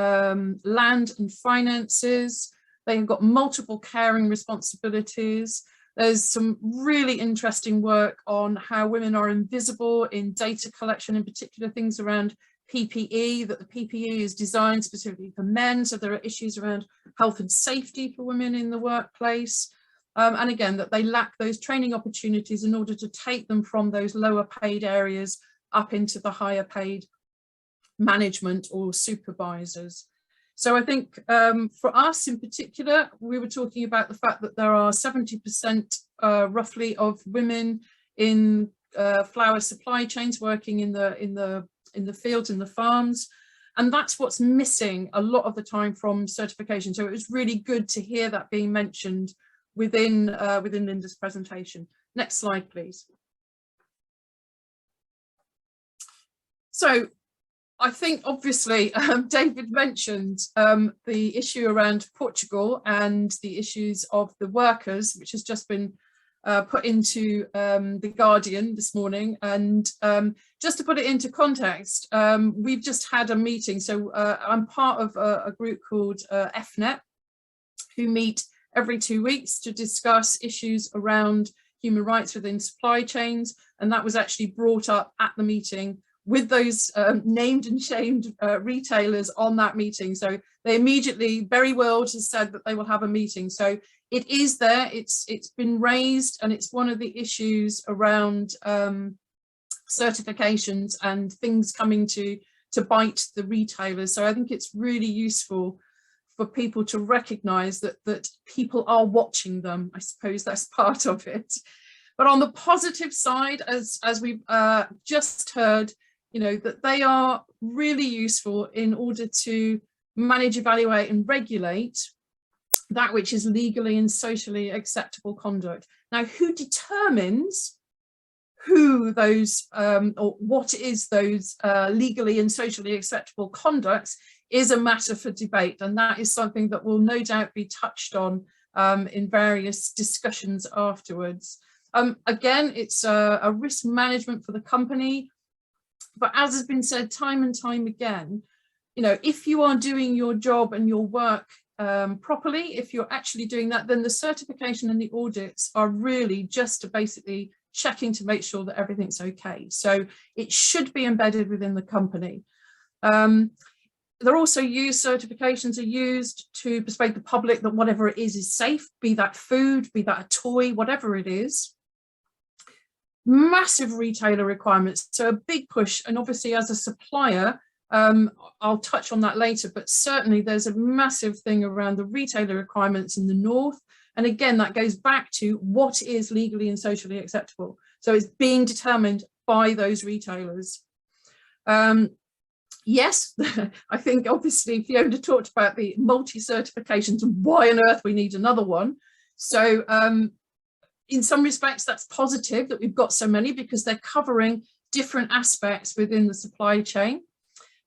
land and finances. They've got multiple caring responsibilities. There's some really interesting work on how women are invisible in data collection, in particular things around PPE, that the PPE is designed specifically for men. So there are issues around health and safety for women in the workplace. And again, that they lack those training opportunities in order to take them from those lower paid areas up into the higher paid management or supervisors. So I think for us in particular, we were talking about the fact that there are 70% roughly of women in flower supply chains working in the fields, in the farms, and that's what's missing a lot of the time from certification. So it was really good to hear that being mentioned within Linda's presentation. Next slide, please. So I think obviously David mentioned the issue around Portugal and the issues of the workers, which has just been put into the Guardian this morning. And just to put it into context, we've just had a meeting. So I'm part of a group called FNET, who meet every 2 weeks to discuss issues around human rights within supply chains. And that was actually brought up at the meeting with those named and shamed retailers on that meeting. So they immediately, very well, just said that they will have a meeting. So it is there, it's been raised, and it's one of the issues around certifications and things coming to bite the retailers. So I think it's really useful for people to recognise that people are watching them. I suppose that's part of it. But on the positive side, as we've just heard, you know, that they are really useful in order to manage, evaluate and regulate that which is legally and socially acceptable conduct. Now, who determines who those or what is those legally and socially acceptable conducts is a matter for debate, and that is something that will no doubt be touched on in various discussions afterwards. Again, it's a risk management for the company. But as has been said time and time again, you know, if you are doing your job and your work properly, if you're actually doing that, then the certification and the audits are really just to basically checking to make sure that everything's okay. So it should be embedded within the company. They're also used, certifications are used to persuade the public that whatever it is safe, be that food, be that a toy, whatever it is. Massive retailer requirements, so a big push. And obviously as a supplier, I'll touch on that later, but certainly there's a massive thing around the retailer requirements in the north. And again, that goes back to what is legally and socially acceptable. So it's being determined by those retailers. Yes, I think obviously Fiona talked about the multi-certifications and why on earth we need another one. So in some respects, that's positive that we've got so many, because they're covering different aspects within the supply chain.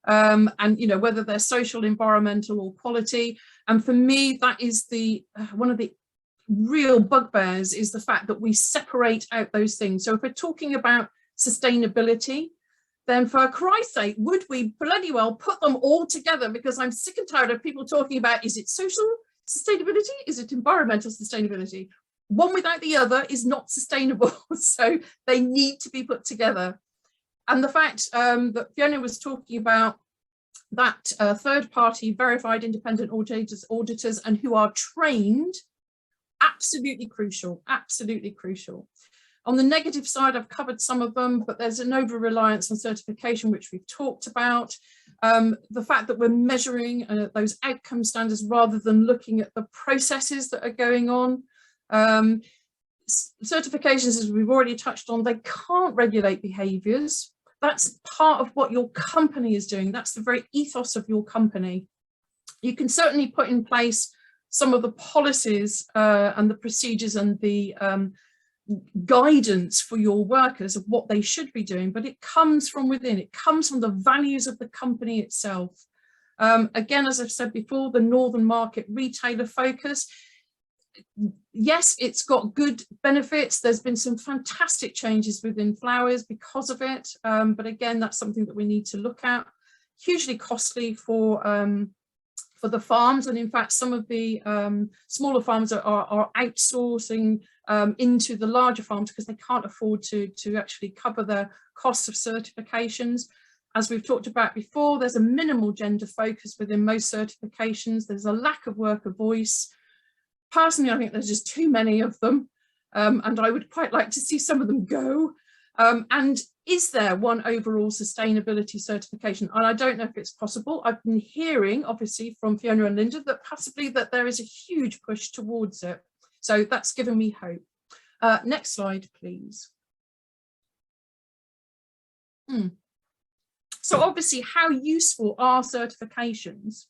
And, you know, whether they're social, environmental or quality. And for me, that is the one of the real bugbears, is the fact that we separate out those things. So if we're talking about sustainability, then for Christ's sake, would we bloody well put them all together? Because I'm sick and tired of people talking about, is it social sustainability? Is it environmental sustainability? One without the other is not sustainable. So they need to be put together. And the fact that Fiona was talking about that third-party verified independent auditors and who are trained, absolutely crucial, absolutely crucial. On the negative side, I've covered some of them, but there's an over-reliance on certification, which we've talked about. The fact that we're measuring those outcome standards rather than looking at the processes that are going on. Certifications, as we've already touched on, they can't regulate behaviours. That's part of what your company is doing. That's the very ethos of your company. You can certainly put in place some of the policies and the procedures and the guidance for your workers of what they should be doing, but it comes from within. It comes from the values of the company itself. Again, as I've said before, the northern market retailer focus, yes, it's got good benefits. There's been some fantastic changes within flowers because of it, but again, that's something that we need to look at. Hugely costly for the farms, and in fact some of the smaller farms are outsourcing into the larger farms because they can't afford to actually cover their costs of certifications. As we've talked about before, there's a minimal gender focus within most certifications. There's a lack of worker voice. Personally, I think there's just too many of them, and I would quite like to see some of them go. And is there one overall sustainability certification? And I don't know if it's possible. I've been hearing, obviously, from Fiona and Linda that possibly that there is a huge push towards it. So that's given me hope. Next slide, please. So obviously, how useful are certifications?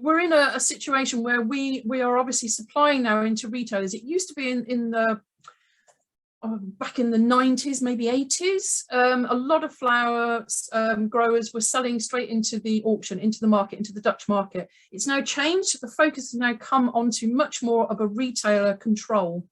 We're in a situation where we are obviously supplying now into retailers. It used to be in the back in the 90s, maybe 80s, a lot of flower growers were selling straight into the auction, into the market, into the Dutch market. It's now changed. The focus has now come onto much more of a retailer control.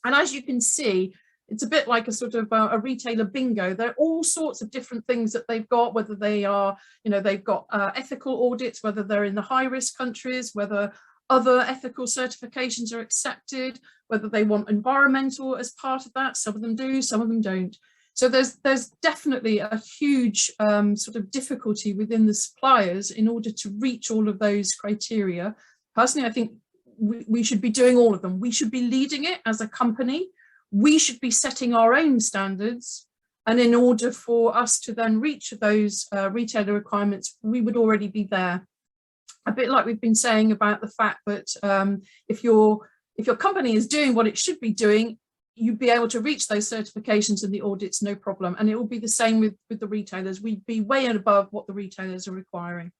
And as you can see, it's a bit like a sort of a retailer bingo. There are all sorts of different things that they've got, whether they are, you know, they've got ethical audits, whether they're in the high-risk countries, whether other ethical certifications are accepted, whether they want environmental as part of that. Some of them do, some of them don't. So there's definitely a huge sort of difficulty within the suppliers in order to reach all of those criteria. Personally, I think we should be doing all of them. We should be leading it as a company. We should be setting our own standards. And in order for us to then reach those retailer requirements, we would already be there. A bit like we've been saying about the fact that if your company is doing what it should be doing, you'd be able to reach those certifications and the audits, no problem. And it will be the same with the retailers. We'd be way and above what the retailers are requiring.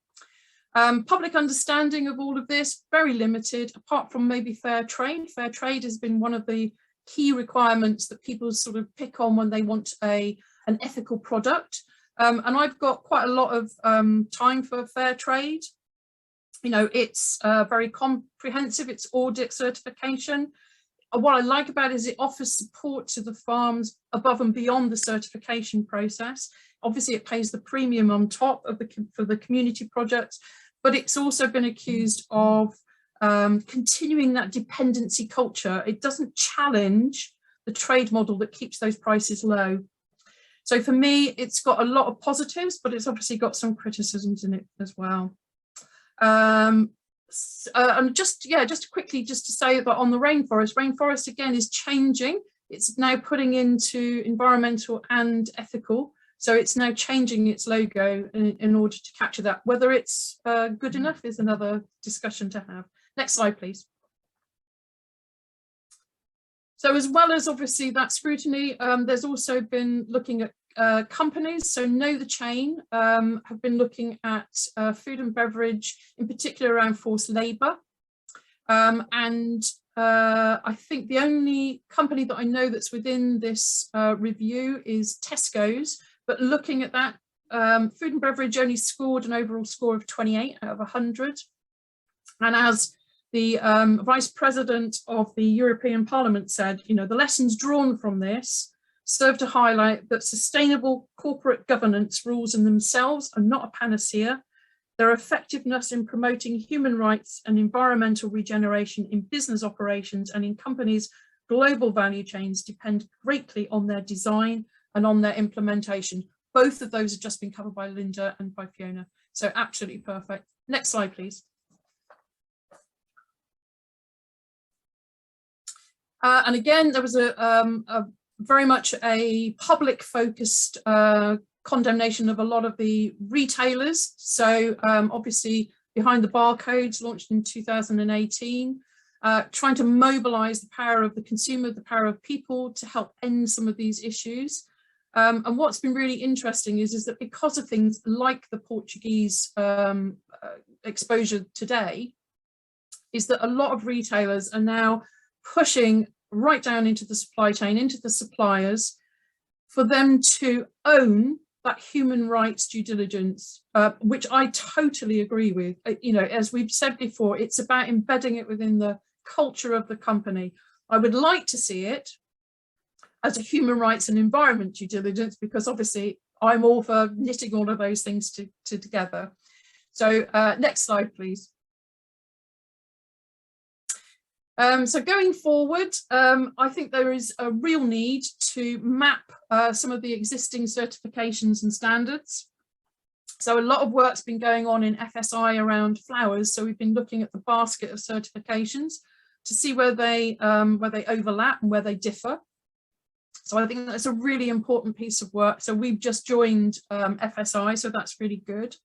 Public understanding of all of this, very limited, apart from maybe fair trade. Fair trade has been one of the key requirements that people sort of pick on when they want an ethical product. And I've got quite a lot of time for fair trade. You know, it's very comprehensive, it's audit certification. What I like about it is it offers support to the farms above and beyond the certification process. Obviously, it pays the premium on top of for the community projects, but it's also been accused of continuing that dependency culture. It doesn't challenge the trade model that keeps those prices low. So for me, it's got a lot of positives, but it's obviously got some criticisms in it as well. And just quickly, just to say that on the rainforest again is changing. It's now putting into environmental and ethical. So it's now changing its logo in order to capture that. Whether it's good enough is another discussion to have. Next slide, please. So as well as obviously that scrutiny, there's also been looking at companies. So Know the Chain have been looking at food and beverage, in particular around forced labour. I think the only company that I know that's within this review is Tesco's, but looking at that, food and beverage only scored an overall score of 28 out of 100. And as the Vice President of the European Parliament said, you know, the lessons drawn from this serve to highlight that sustainable corporate governance rules in themselves are not a panacea. Their effectiveness in promoting human rights and environmental regeneration in business operations and in companies' global value chains depend greatly on their design and on their implementation. Both of those have just been covered by Linda and by Fiona. So absolutely perfect. Next slide, please. And again, there was a very much a public focused condemnation of a lot of the retailers. So obviously Behind the Barcodes launched in 2018, trying to mobilize the power of the consumer, the power of people to help end some of these issues. And what's been really interesting is that because of things like the Portuguese exposure today, is that a lot of retailers are now pushing right down into the supply chain, into the suppliers, for them to own that human rights due diligence, which I totally agree with. You know, as we've said before, it's about embedding it within the culture of the company. I would like to see it as a human rights and environment due diligence, because obviously I'm all for knitting all of those things together. So next slide, please. So going forward, I think there is a real need to map some of the existing certifications and standards. So a lot of work's been going on in FSI around flowers. So we've been looking at the basket of certifications to see where they overlap and where they differ. So I think that's a really important piece of work. So we've just joined FSI, so that's really good.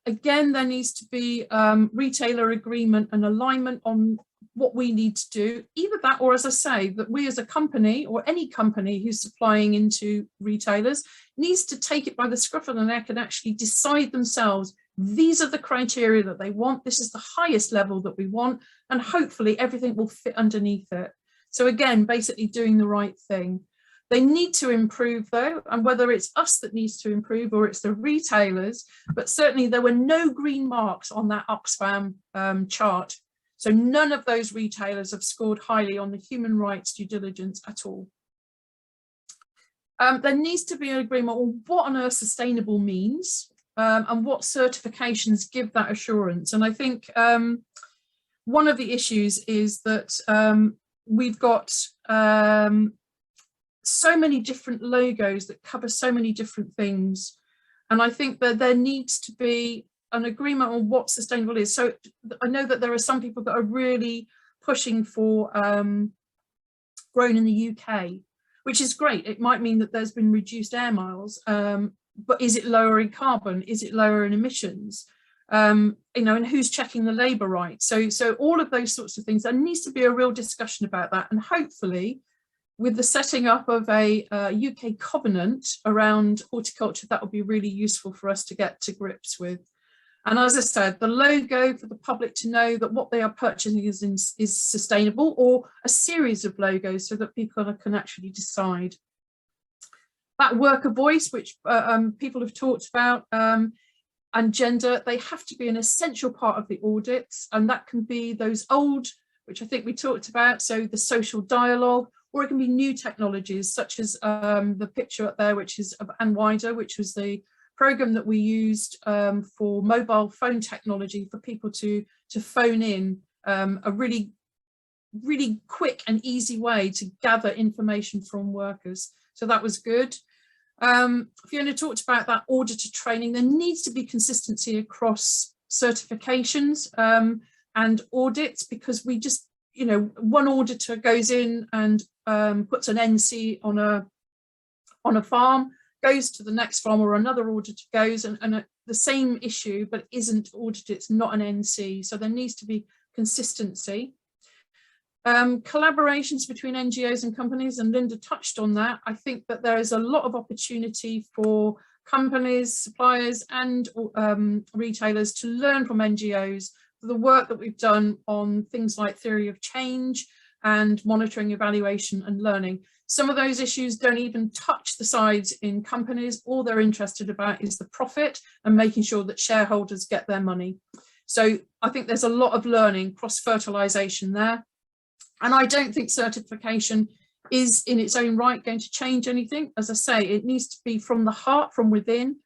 Again, there needs to be retailer agreement and alignment on what we need to do. Either that, or as I say, that we as a company or any company who's supplying into retailers needs to take it by the scruff of the neck and actually decide themselves, these are the criteria that they want, this is the highest level that we want, and hopefully everything will fit underneath it. So again, basically doing the right thing. They need to improve though, and whether it's us that needs to improve or it's the retailers, but certainly there were no green marks on that Oxfam chart. So none of those retailers have scored highly on the human rights due diligence at all. There needs to be an agreement on what on earth sustainable means and what certifications give that assurance. And I think one of the issues is that we've got so many different logos that cover so many different things. And I think that there needs to be an agreement on what sustainable is. So I know that there are some people that are really pushing for grown in the UK, which is great. It might mean that there's been reduced air miles, but is it lower in carbon? Is it lower in emissions? You know, and who's checking the labour rights? So all of those sorts of things, there needs to be a real discussion about that. And hopefully with the setting up of a UK covenant around horticulture, that would be really useful for us to get to grips with. And as I said, the logo for the public to know that what they are purchasing is sustainable, or a series of logos so that people can actually decide. That worker voice, which people have talked about, and gender, they have to be an essential part of the audits. And that can be those old, which I think we talked about, so the social dialogue, or it can be new technologies such as the picture up there, which is of Ann Wider, which was the program that we used for mobile phone technology for people to phone in, a really quick and easy way to gather information from workers. So that was good. Fiona talked about that auditor training. There needs to be consistency across certifications and audits, because we just, you know, one auditor goes in and puts an NC on a farm, goes to the next farm, or another auditor goes and the same issue but isn't audited, it's not an NC. So there needs to be consistency. Collaborations between NGOs and companies, and Linda touched on that. I think that there is a lot of opportunity for companies, suppliers and retailers to learn from NGOs for the work that we've done on things like theory of change and monitoring, evaluation and learning. Some of those issues don't even touch the sides in companies. All they're interested about is the profit and making sure that shareholders get their money. So I think there's a lot of learning, cross-fertilization there. And I don't think certification is in its own right going to change anything. As I say, it needs to be from the heart, from within,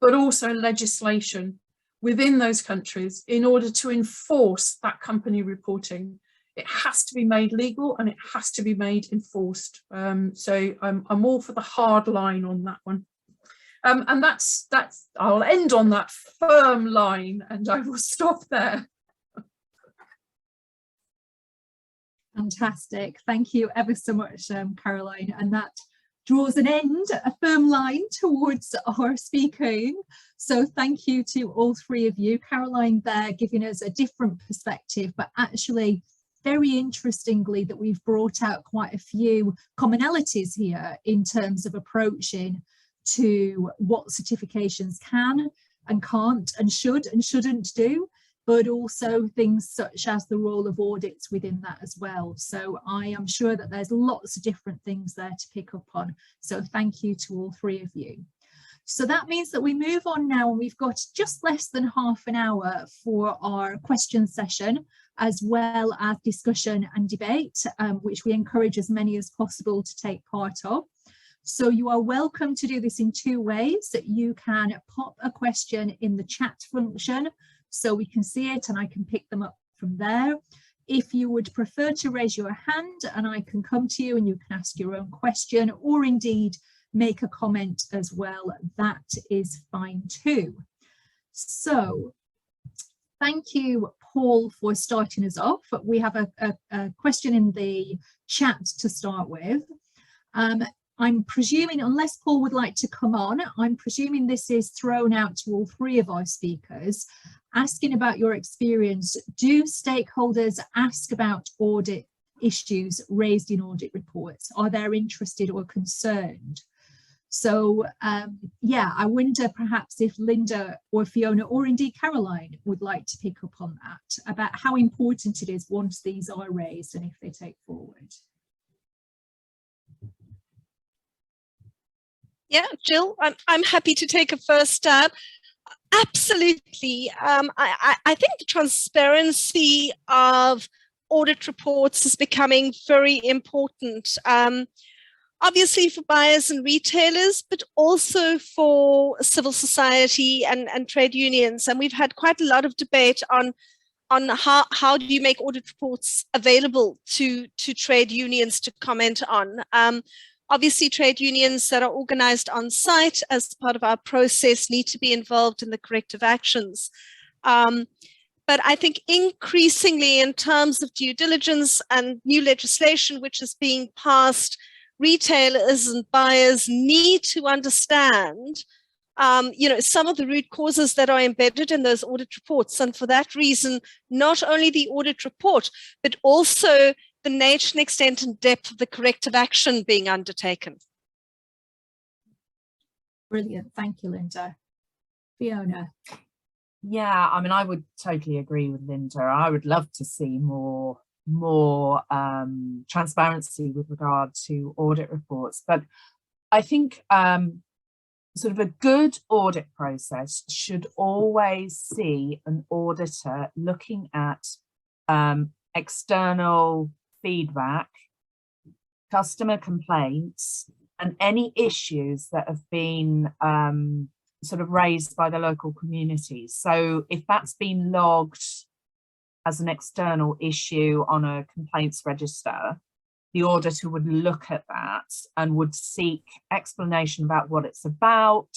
but also legislation within those countries in order to enforce that company reporting. It has to be made legal and it has to be made enforced. So I'm all for the hard line on that one. And that's I'll end on that firm line and I will stop there. Fantastic. Thank you ever so much, Caroline. And that draws an end, a firm line towards our speaking. So thank you to all three of you. Caroline there giving us a different perspective, but actually very interestingly that we've brought out quite a few commonalities here in terms of approaching to what certifications can and can't and should and shouldn't do, but also things such as the role of audits within that as well. So I am sure that there's lots of different things there to pick up on. So thank you to all three of you. So that means that we move on now, and we've got just less than half an hour for our question session, as well as discussion and debate, which we encourage as many as possible to take part of. So you are welcome to do this in two ways. That you can pop a question in the chat function so we can see it and I can pick them up from there. If you would prefer to raise your hand and I can come to you and you can ask your own question, or indeed make a comment as well, that is fine too. So thank you, Paul, for starting us off. We have a question in the chat to start with. I'm presuming, unless Paul would like to come on, I'm presuming this is thrown out to all three of our speakers, asking about your experience. Do stakeholders ask about audit issues raised in audit reports? Are they interested or concerned? So yeah, I wonder perhaps if Linda or Fiona or indeed Caroline would like to pick up on that, about how important it is once these are raised and if they take forward. Yeah, Jill, I'm happy to take a first stab. Absolutely. I think the transparency of audit reports is becoming very important. Obviously for buyers and retailers, but also for civil society and trade unions. And we've had quite a lot of debate on how do you make audit reports available to trade unions to comment on. Obviously, trade unions that are organized on site as part of our process need to be involved in the corrective actions. But I think increasingly in terms of due diligence and new legislation which is being passed, retailers and buyers need to understand some of the root causes that are embedded in those audit reports. And for that reason, not only the audit report, but also the nature and extent and depth of the corrective action being undertaken. Brilliant. Thank you, Linda. Fiona. Yeah, I mean, I would totally agree with Linda. I would love to see more transparency with regard to audit reports. But I think sort of a good audit process should always see an auditor looking at external feedback, customer complaints, and any issues that have been sort of raised by the local communities. So if that's been logged as an external issue on a complaints register, the auditor would look at that and would seek explanation about what it's about,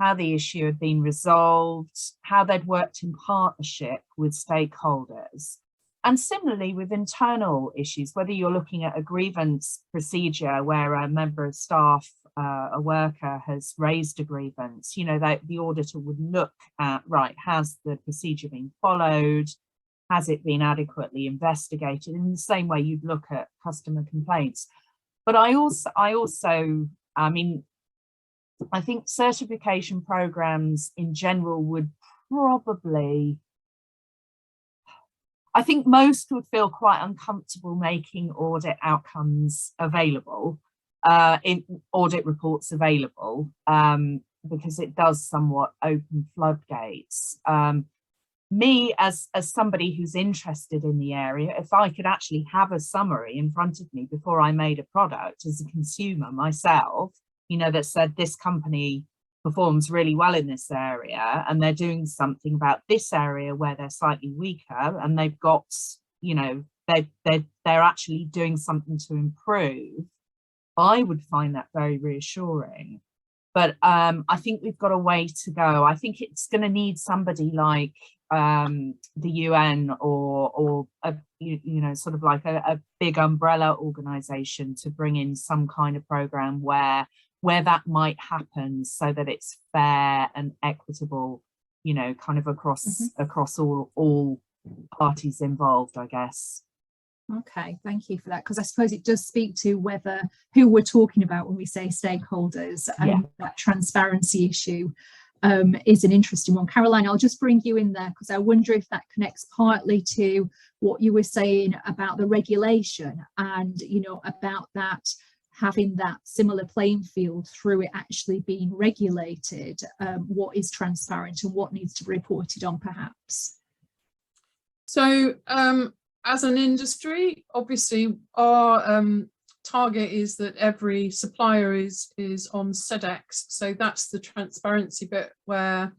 how the issue had been resolved, how they'd worked in partnership with stakeholders. And similarly with internal issues, whether you're looking at a grievance procedure where a member of staff, a worker has raised a grievance, you know, that the auditor would look at, right, has the procedure been followed? Has it been adequately investigated? In the same way you'd look at customer complaints. But I mean, I think certification programs in general would probably, I think most would feel quite uncomfortable making audit outcomes available, in audit reports available, because it does somewhat open floodgates. Me as somebody who's interested in the area, if I could actually have a summary in front of me before I made a product as a consumer myself, you know, that said this company performs really well in this area and they're doing something about this area where they're slightly weaker, and they've got, you know, they're actually doing something to improve, I would find that very reassuring. But I think we've got a way to go. I think it's going to need somebody like the UN or a, you know, sort of like a big umbrella organization to bring in some kind of program where that might happen, so that it's fair and equitable, you know, kind of across all parties involved, I guess. Okay, thank you for that, because I suppose it does speak to who we're talking about when we say stakeholders, and that transparency issue is an interesting one. Caroline, I'll just bring you in there because I wonder if that connects partly to what you were saying about the regulation and, you know, about that having that similar playing field through it actually being regulated, what is transparent and what needs to be reported on, perhaps. So as an industry, obviously our target is that every supplier is on SEDEX. So that's the transparency bit where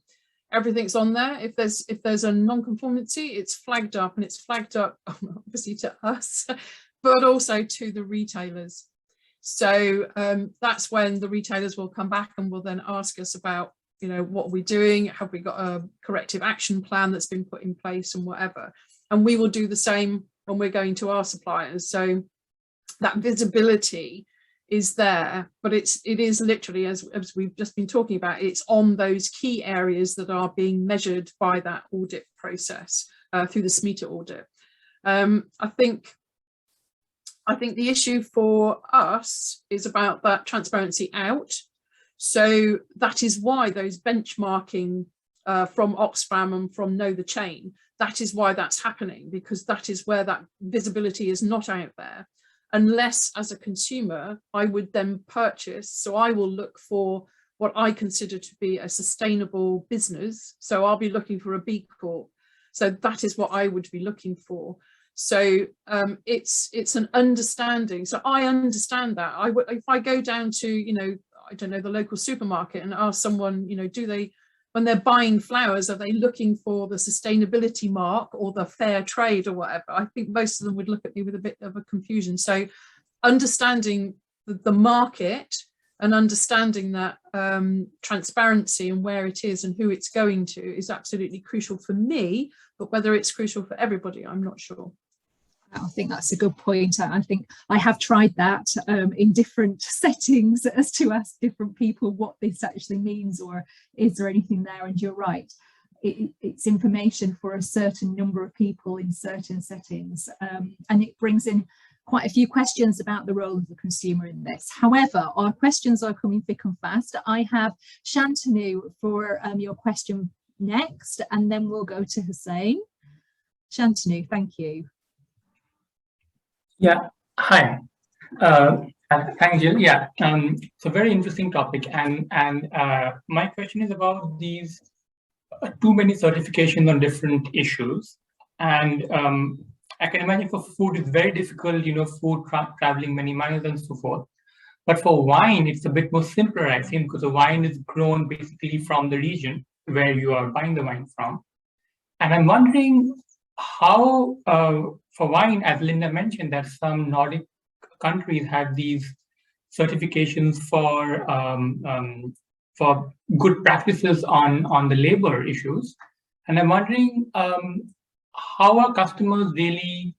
everything's on there. If there's a non-conformity, it's flagged up, and it's flagged up obviously to us, but also to the retailers. So that's when the retailers will come back and will then ask us about, you know, what are we doing? Have we got a corrective action plan that's been put in place and whatever? And we will do the same when we're going to our suppliers. So that visibility is there, but it is literally, as we've just been talking about, it's on those key areas that are being measured by that audit process through the SMETA audit. I think the issue for us is about that transparency out. So that is why those benchmarking from Oxfam and from Know the Chain, that is why that's happening, because that is where that visibility is not out there. Unless as a consumer, I would then purchase. So I will look for what I consider to be a sustainable business. So I'll be looking for a B Corp. So that is what I would be looking for. So it's an understanding. So I understand that. If I go down to, you know, I don't know, the local supermarket and ask someone, you know, do they, when they're buying flowers, are they looking for the sustainability mark or the fair trade or whatever? I think most of them would look at me with a bit of a confusion. So understanding the market and understanding that transparency and where it is and who it's going to is absolutely crucial for me, but whether it's crucial for everybody, I'm not sure. I think that's a good point. I think I have tried that in different settings as to ask different people what this actually means, or is there anything there? And you're right, it's information for a certain number of people in certain settings, and it brings in quite a few questions about the role of the consumer in this. However, our questions are coming thick and fast. I have Shantanu for your question next, and then we'll go to Hussein. Shantanu, thank you. Yeah, hi. Thank you. Yeah, it's a very interesting topic, and my question is about these too many certifications on different issues. And I can imagine for food it's very difficult, you know, food traveling many miles and so forth. But for wine, it's a bit more simpler, I think, because the wine is grown basically from the region where you are buying the wine from. And I'm wondering how, for wine, as Linda mentioned, that some Nordic countries have these certifications for good practices on the labor issues. And I'm wondering how are customers really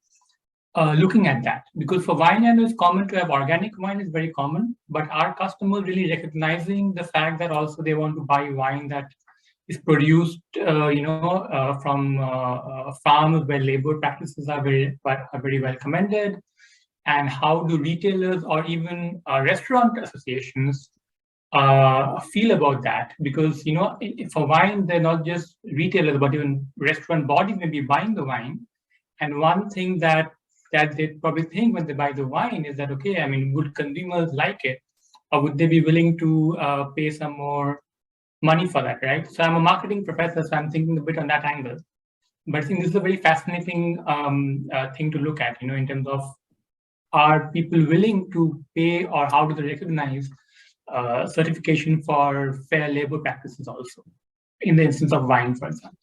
looking at that? Because for wine, I know it's common to have organic wine, is very common, but are customers really recognizing the fact that also they want to buy wine that is produced, from farms where labor practices are very well commended? And how do retailers or even restaurant associations feel about that? Because for wine, they're not just retailers, but even restaurant bodies may be buying the wine. And one thing that they probably think when they buy the wine is that, okay, I mean, would consumers like it, or would they be willing to pay some more money for that, right? So I'm a marketing professor, so I'm thinking a bit on that angle. But I think this is a very fascinating thing to look at, in terms of, are people willing to pay, or how do they recognize certification for fair labor practices also, in the instance of wine, for example?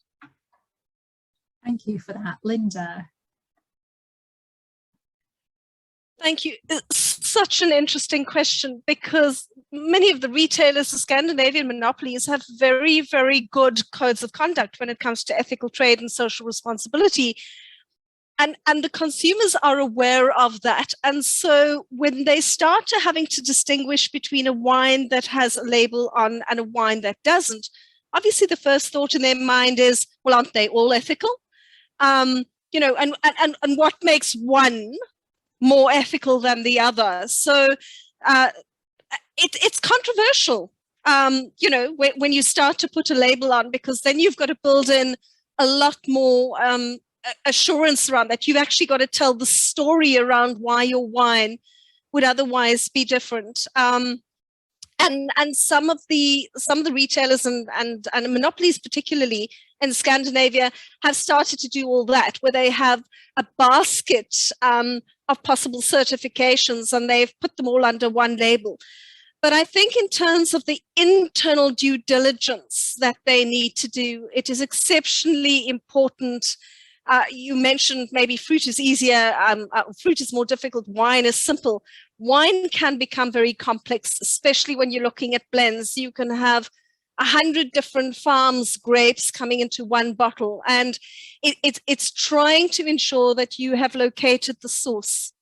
Thank you for that, Linda. Thank you. It's such an interesting question, because many of the retailers, the Scandinavian monopolies, have very, very good codes of conduct when it comes to ethical trade and social responsibility. And the consumers are aware of that. And so when they start to having to distinguish between a wine that has a label on and a wine that doesn't, obviously the first thought in their mind is, well, aren't they all ethical? And what makes one more ethical than the other? So it's controversial, when you start to put a label on, because then you've got to build in a lot more assurance around that. You've actually got to tell the story around why your wine would otherwise be different. And some of the retailers and monopolies, particularly in Scandinavia, have started to do all that, where they have a basket of possible certifications, and they've put them all under one label. But I think in terms of the internal due diligence that they need to do, it is exceptionally important. You mentioned maybe fruit is easier, fruit is more difficult, wine is simple. Wine can become very complex, especially when you're looking at blends. You can have 100 different farms' grapes coming into one bottle, and it's trying to ensure that you have located the source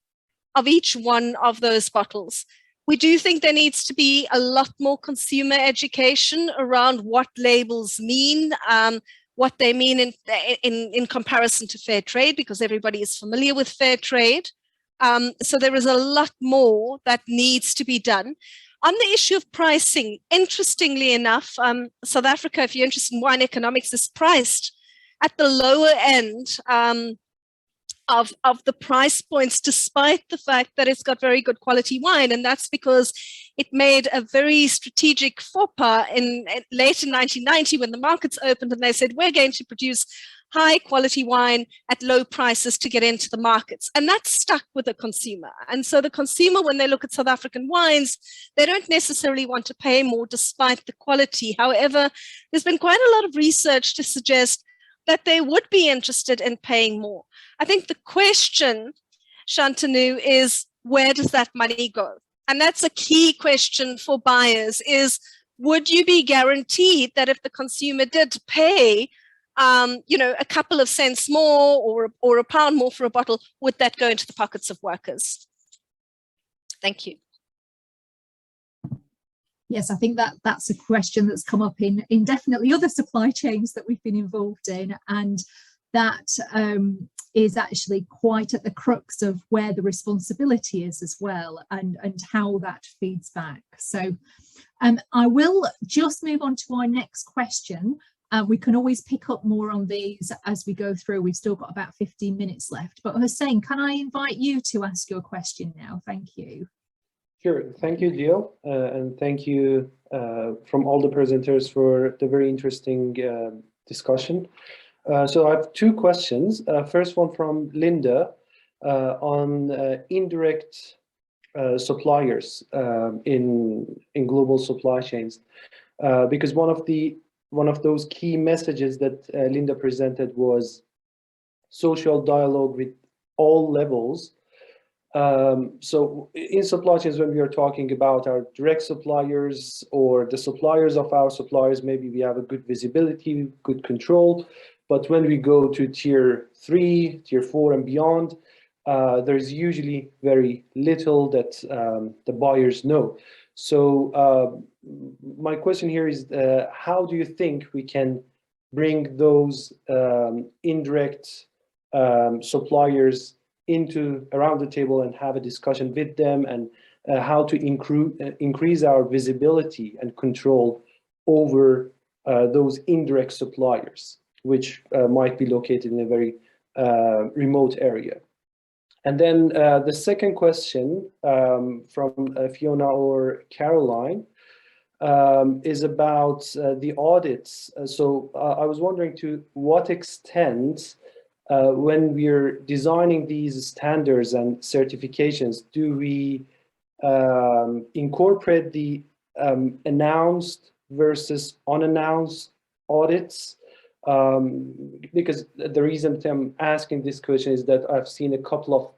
of each one of those bottles. We do think there needs to be a lot more consumer education around what labels mean, what they mean in comparison to fair trade, because everybody is familiar with fair trade. So there is a lot more that needs to be done. On the issue of pricing, interestingly enough, South Africa, if you're interested in wine economics, is priced at the lower end of the price points, despite the fact that it's got very good quality wine. And that's because it made a very strategic faux pas late in 1990 when the markets opened, and they said, we're going to produce high quality wine at low prices to get into the markets. And that stuck with the consumer. And so the consumer, when they look at South African wines, they don't necessarily want to pay more despite the quality. However, there's been quite a lot of research to suggest that they would be interested in paying more. I think the question, Shantanu, is where does that money go? And that's a key question for buyers, is would you be guaranteed that if the consumer did pay a couple of cents more or a pound more for a bottle, would that go into the pockets of workers? Thank you. Yes, I think that's a question that's come up in definitely other supply chains that we've been involved in, and that is actually quite at the crux of where the responsibility is as well, and how that feeds back. So I will just move on to our next question. We can always pick up more on these as we go through. We've still got about 15 minutes left. But Hussein, can I invite you to ask your question now? Thank you. Sure. Thank you, Jill. And thank you from all the presenters for the very interesting discussion. So I have two questions. First one from Linda on indirect suppliers in global supply chains, because one of those key messages that Linda presented was social dialogue with all levels So in supply chains, when we are talking about our direct suppliers or the suppliers of our suppliers, maybe we have a good visibility, good control. But when we go to tier 3, tier 4 and beyond, there's usually very little that the buyers know. So my question here is, how do you think we can bring those indirect suppliers around the table and have a discussion with them, and how to increase our visibility and control over those indirect suppliers, which might be located in a very remote area. And then the second question from Fiona or Caroline is about the audits. So I was wondering to what extent when we're designing these standards and certifications, do we incorporate the announced versus unannounced audits? Because the reason I'm asking this question is that I've seen a couple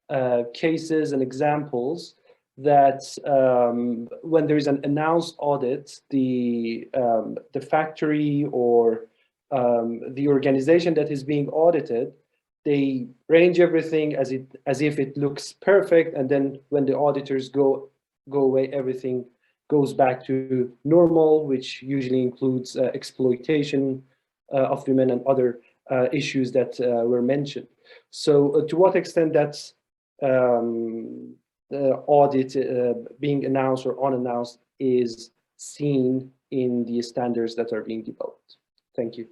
of cases and examples that when there is an announced audit, the factory or the organization that is being audited, they arrange everything as if it looks perfect, and then when the auditors go away, everything goes back to normal, which usually includes exploitation of women and other issues that were mentioned. So to what extent that's the audit being announced or unannounced is seen in the standards that are being developed? Thank you.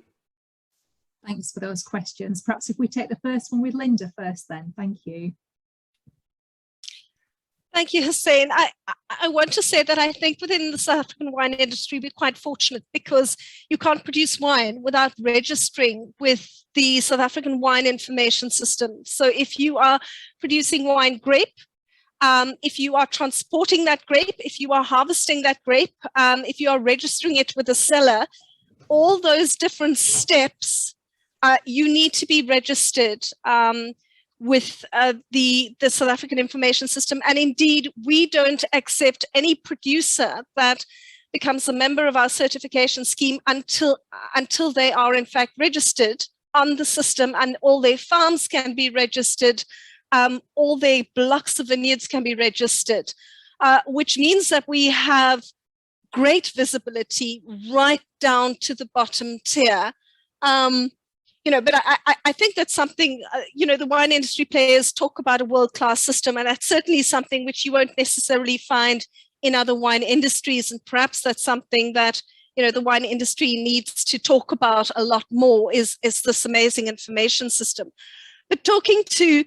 Thanks for those questions. Perhaps if we take the first one with Linda first then. Thank you. Thank you, Hussein. I want to say that I think within the South African wine industry, we're quite fortunate because you can't produce wine without registering with the South African Wine Information System. So if you are producing wine grape, if you are transporting that grape, if you are harvesting that grape, if you are registering it with a seller, all those different steps, you need to be registered with the South African Information System. And indeed, we don't accept any producer that becomes a member of our certification scheme until they are in fact registered on the system, and all their farms can be registered, all their blocks of vineyards can be registered, which means that we have great visibility right down to the bottom tier. But I think that's something, the wine industry players talk about a world-class system, and that's certainly something which you won't necessarily find in other wine industries. And perhaps that's something that, the wine industry needs to talk about a lot more is this amazing information system. But talking to,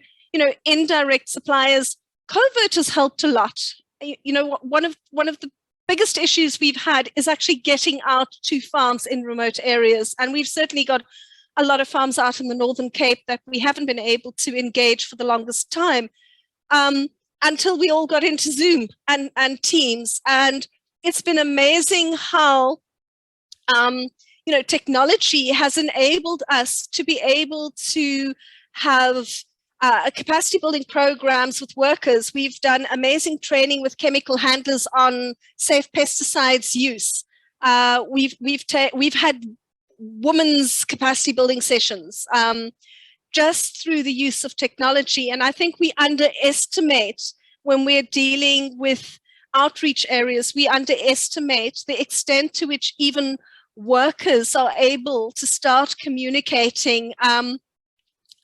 indirect suppliers, covert has helped a lot. One of the biggest issues we've had is actually getting out to farms in remote areas. And we've certainly got a lot of farms out in the Northern Cape that we haven't been able to engage for the longest time until we all got into Zoom and Teams. And it's been amazing how, technology has enabled us to be able to have capacity building programs with workers. We've done amazing training with chemical handlers on safe pesticides use. We've had women's capacity building sessions just through the use of technology. And I think we underestimate when we're dealing with outreach areas, we underestimate the extent to which even workers are able to start communicating.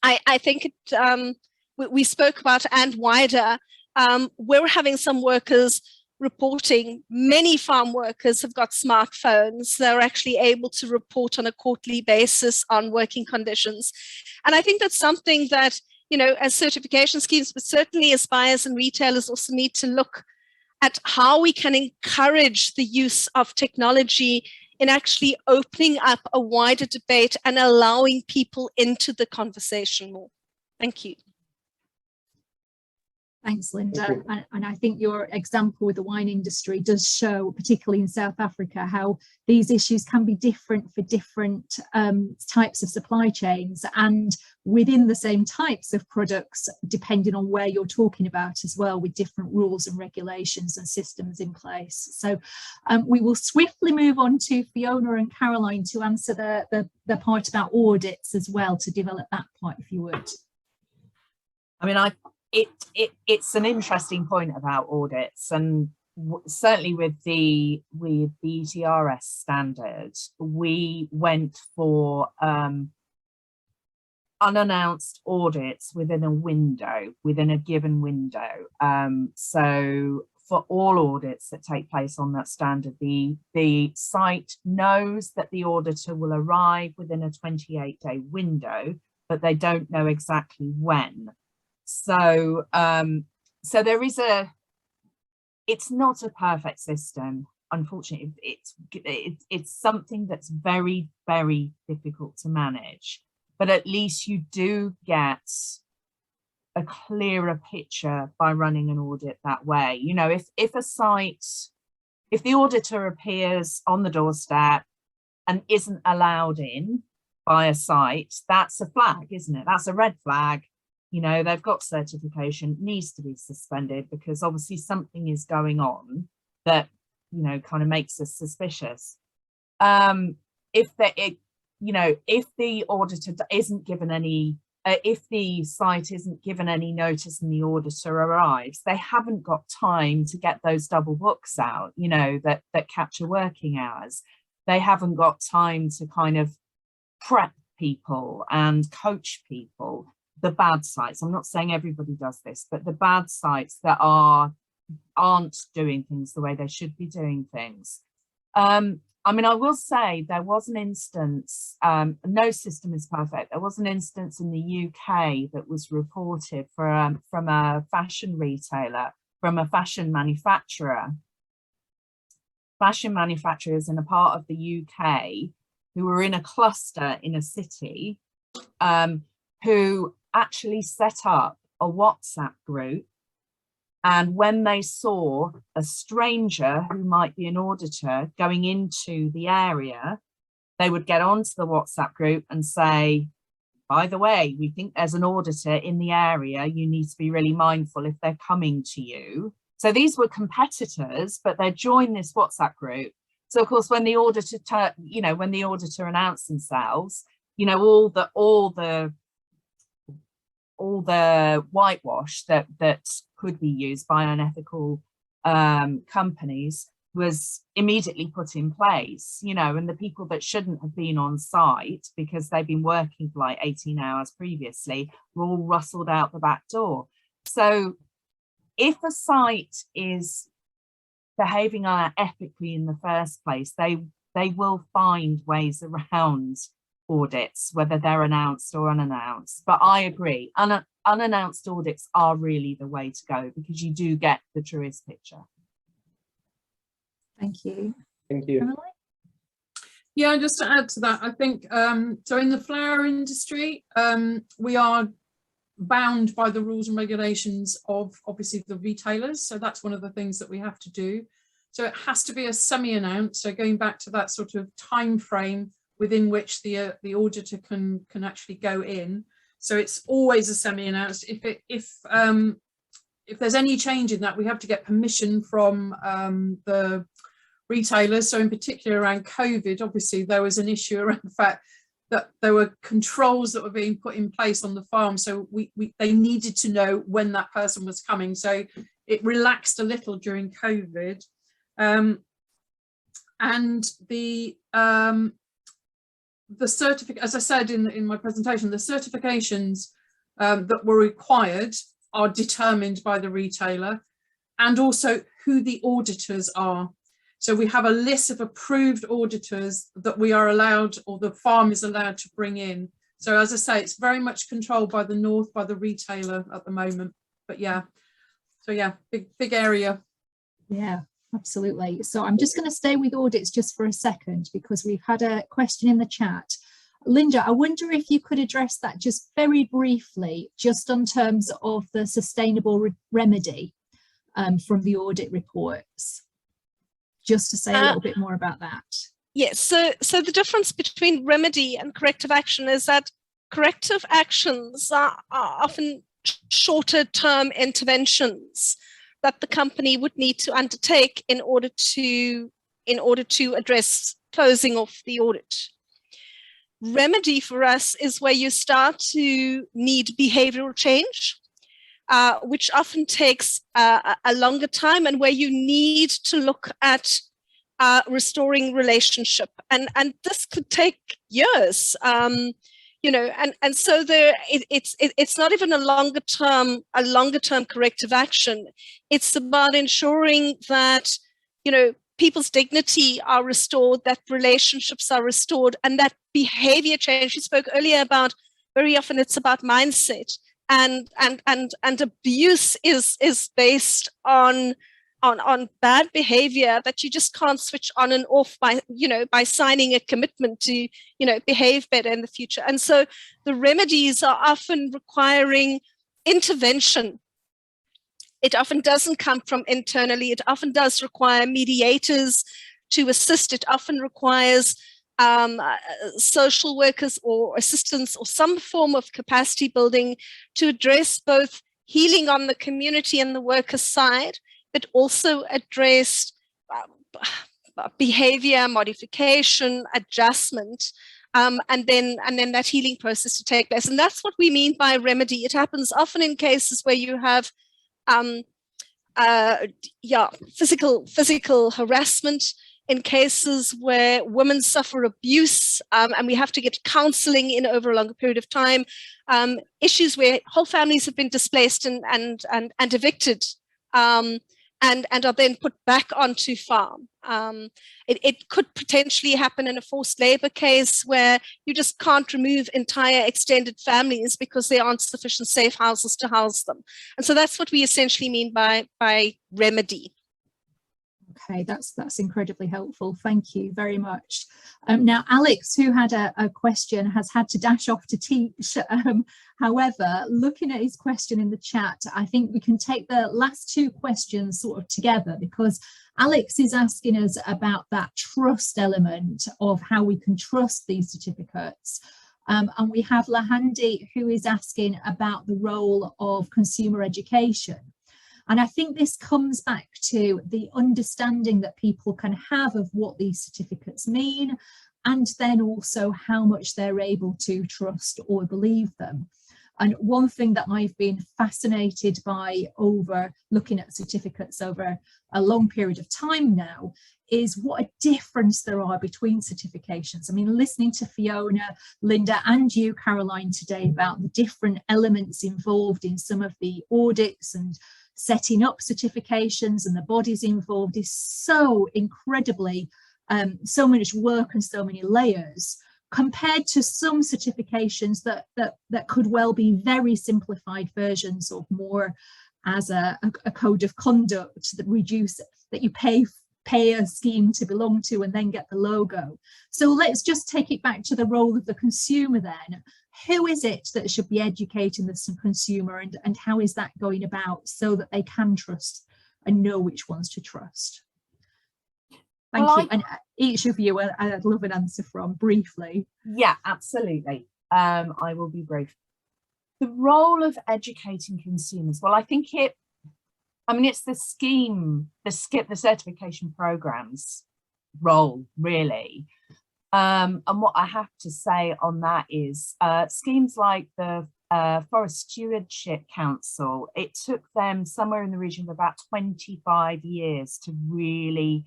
I think we spoke about and wider. We're having some workers reporting, many farm workers have got smartphones. They're actually able to report on a quarterly basis on working conditions. And I think that's something that, as certification schemes, but certainly as buyers and retailers also need to look at how we can encourage the use of technology in actually opening up a wider debate and allowing people into the conversation more. Thank you. Thanks, Linda. And I think your example with the wine industry does show, particularly in South Africa, how these issues can be different for different types of supply chains and within the same types of products, depending on where you're talking about as well, with different rules and regulations and systems in place. So we will swiftly move on to Fiona and Caroline to answer the part about audits as well, to develop that part, if you would. I mean, it's an interesting point about audits, and certainly with the ETRS standard, we went for unannounced audits within a given window. So for all audits that take place on that standard, the site knows that the auditor will arrive within a 28-day window, but they don't know exactly when. So there is it's not a perfect system, unfortunately. It's something that's very, very difficult to manage, but at least you do get a clearer picture by running an audit that way. You know, if the auditor appears on the doorstep and isn't allowed in by a site, that's a flag, isn't it? That's a red flag. You know, they've got certification, needs to be suspended, because obviously something is going on that, you know, kind of makes us suspicious. If the auditor isn't given any, if the site isn't given any notice and the auditor arrives, they haven't got time to get those double books out, you know, that capture working hours. They haven't got time to kind of prep people and coach people. The bad sites, I'm not saying everybody does this, but the bad sites that aren't doing things the way they should be doing things. I mean, I will say there was an instance, no system is perfect. There was an instance in the UK that was reported from a fashion retailer, from a fashion manufacturer. Fashion manufacturers in a part of the UK who were in a cluster in a city, who actually set up a WhatsApp group, and when they saw a stranger who might be an auditor going into the area, they would get onto the WhatsApp group and say, by the way, we think there's an auditor in the area, you need to be really mindful if they're coming to you. So these were competitors, but they joined this WhatsApp group. So of course, when the auditor, when the auditor announced themselves, you know, all the whitewash that could be used by unethical companies was immediately put in place, you know, and the people that shouldn't have been on site because they've been working for like 18 hours previously were all rustled out the back door. So if a site is behaving unethically in the first place, they will find ways around audits, whether they're announced or unannounced. But I agree, unannounced audits are really the way to go, because you do get the truest picture. Thank you. Thank you. Caroline? Yeah, just to add to that, I think, so in the flower industry, we are bound by the rules and regulations of obviously the retailers. So that's one of the things that we have to do. So it has to be a semi-announced. So going back to that sort of time frame within which the auditor can actually go in. So it's always a semi-announced. If there's any change in that, we have to get permission from the retailers. So in particular around COVID, obviously there was an issue around the fact that there were controls that were being put in place on the farm. So they needed to know when that person was coming. So it relaxed a little during COVID. And the certificate, as I said in my presentation, the certifications that were required are determined by the retailer, and also who the auditors are. So we have a list of approved auditors that we are allowed, or the farm is allowed to bring in. So as I say, it's very much controlled by the north, by the retailer at the moment. But yeah, so yeah, big area. Yeah, absolutely. So I'm just going to stay with audits just for a second, because we've had a question in the chat Linda, I wonder if you could address that just very briefly, just on terms of the sustainable remedy from the audit reports, just to say a little bit more about that. Yes, so the difference between remedy and corrective action is that corrective actions are often shorter term interventions that the company would need to undertake in order to address closing off the audit. Remedy for us is where you start to need behavioral change, which often takes a longer time, and where you need to look at restoring relationship, and this could take years, you know, and so it's not even a longer term corrective action. It's about ensuring that, you know, people's dignity are restored, that relationships are restored, and that behavior change. You spoke earlier about, very often it's about mindset, and abuse is based on bad behavior that you just can't switch on and off by, you know, by signing a commitment to, you know, behave better in the future. And so the remedies are often requiring intervention. It often doesn't come from internally. It often does require mediators to assist. It often requires social workers or assistants or some form of capacity building to address both healing on the community and the worker side, but also address behavior modification, adjustment, and then that healing process to take place. And that's what we mean by remedy. It happens often in cases where you have physical harassment, in cases where women suffer abuse, and we have to get counseling in over a longer period of time, issues where whole families have been displaced and evicted, and are then put back onto farm. It could potentially happen in a forced labor case where you just can't remove entire extended families because there aren't sufficient safe houses to house them. And so that's what we essentially mean by remedy. Okay, that's incredibly helpful. Thank you very much. Now, Alex, who had a question, has had to dash off to teach. However, looking at his question in the chat, I think we can take the last two questions sort of together, because Alex is asking us about that trust element of how we can trust these certificates. And we have Lahandi, who is asking about the role of consumer education. And I think this comes back to the understanding that people can have of what these certificates mean, and then also how much they're able to trust or believe them. And one thing that I've been fascinated by over looking at certificates over a long period of time now is what a difference there are between certifications. I mean, listening to Fiona, Linda, and you, Caroline, today about the different elements involved in some of the audits and setting up certifications and the bodies involved is so incredibly, so much work and so many layers, compared to some certifications that could well be very simplified versions of more as a code of conduct that that you pay a scheme to belong to and then get the logo. So let's just take it back to the role of the consumer then. Who is it that should be educating the consumer, and how is that going about so that they can trust and know which ones to trust? Thank you. And each of you, I'd love an answer from briefly. Yeah, absolutely. I will be brief. The role of educating consumers. Well, I think it's the scheme, the certification programs role, really. And what I have to say on that is schemes like the Forest Stewardship Council, it took them somewhere in the region of about 25 years to really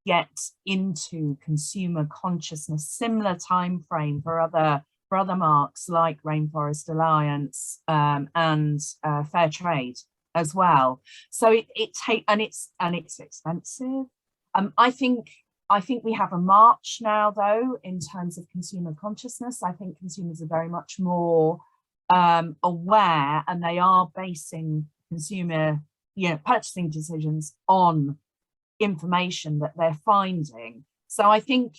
get into consumer consciousness. Similar time frame for other marks like Rainforest Alliance and Fairtrade as well. So it's expensive. I think we have a march now, though, in terms of consumer consciousness. I think consumers are very much more aware, and they are basing consumer, purchasing decisions on information that they're finding. So I think,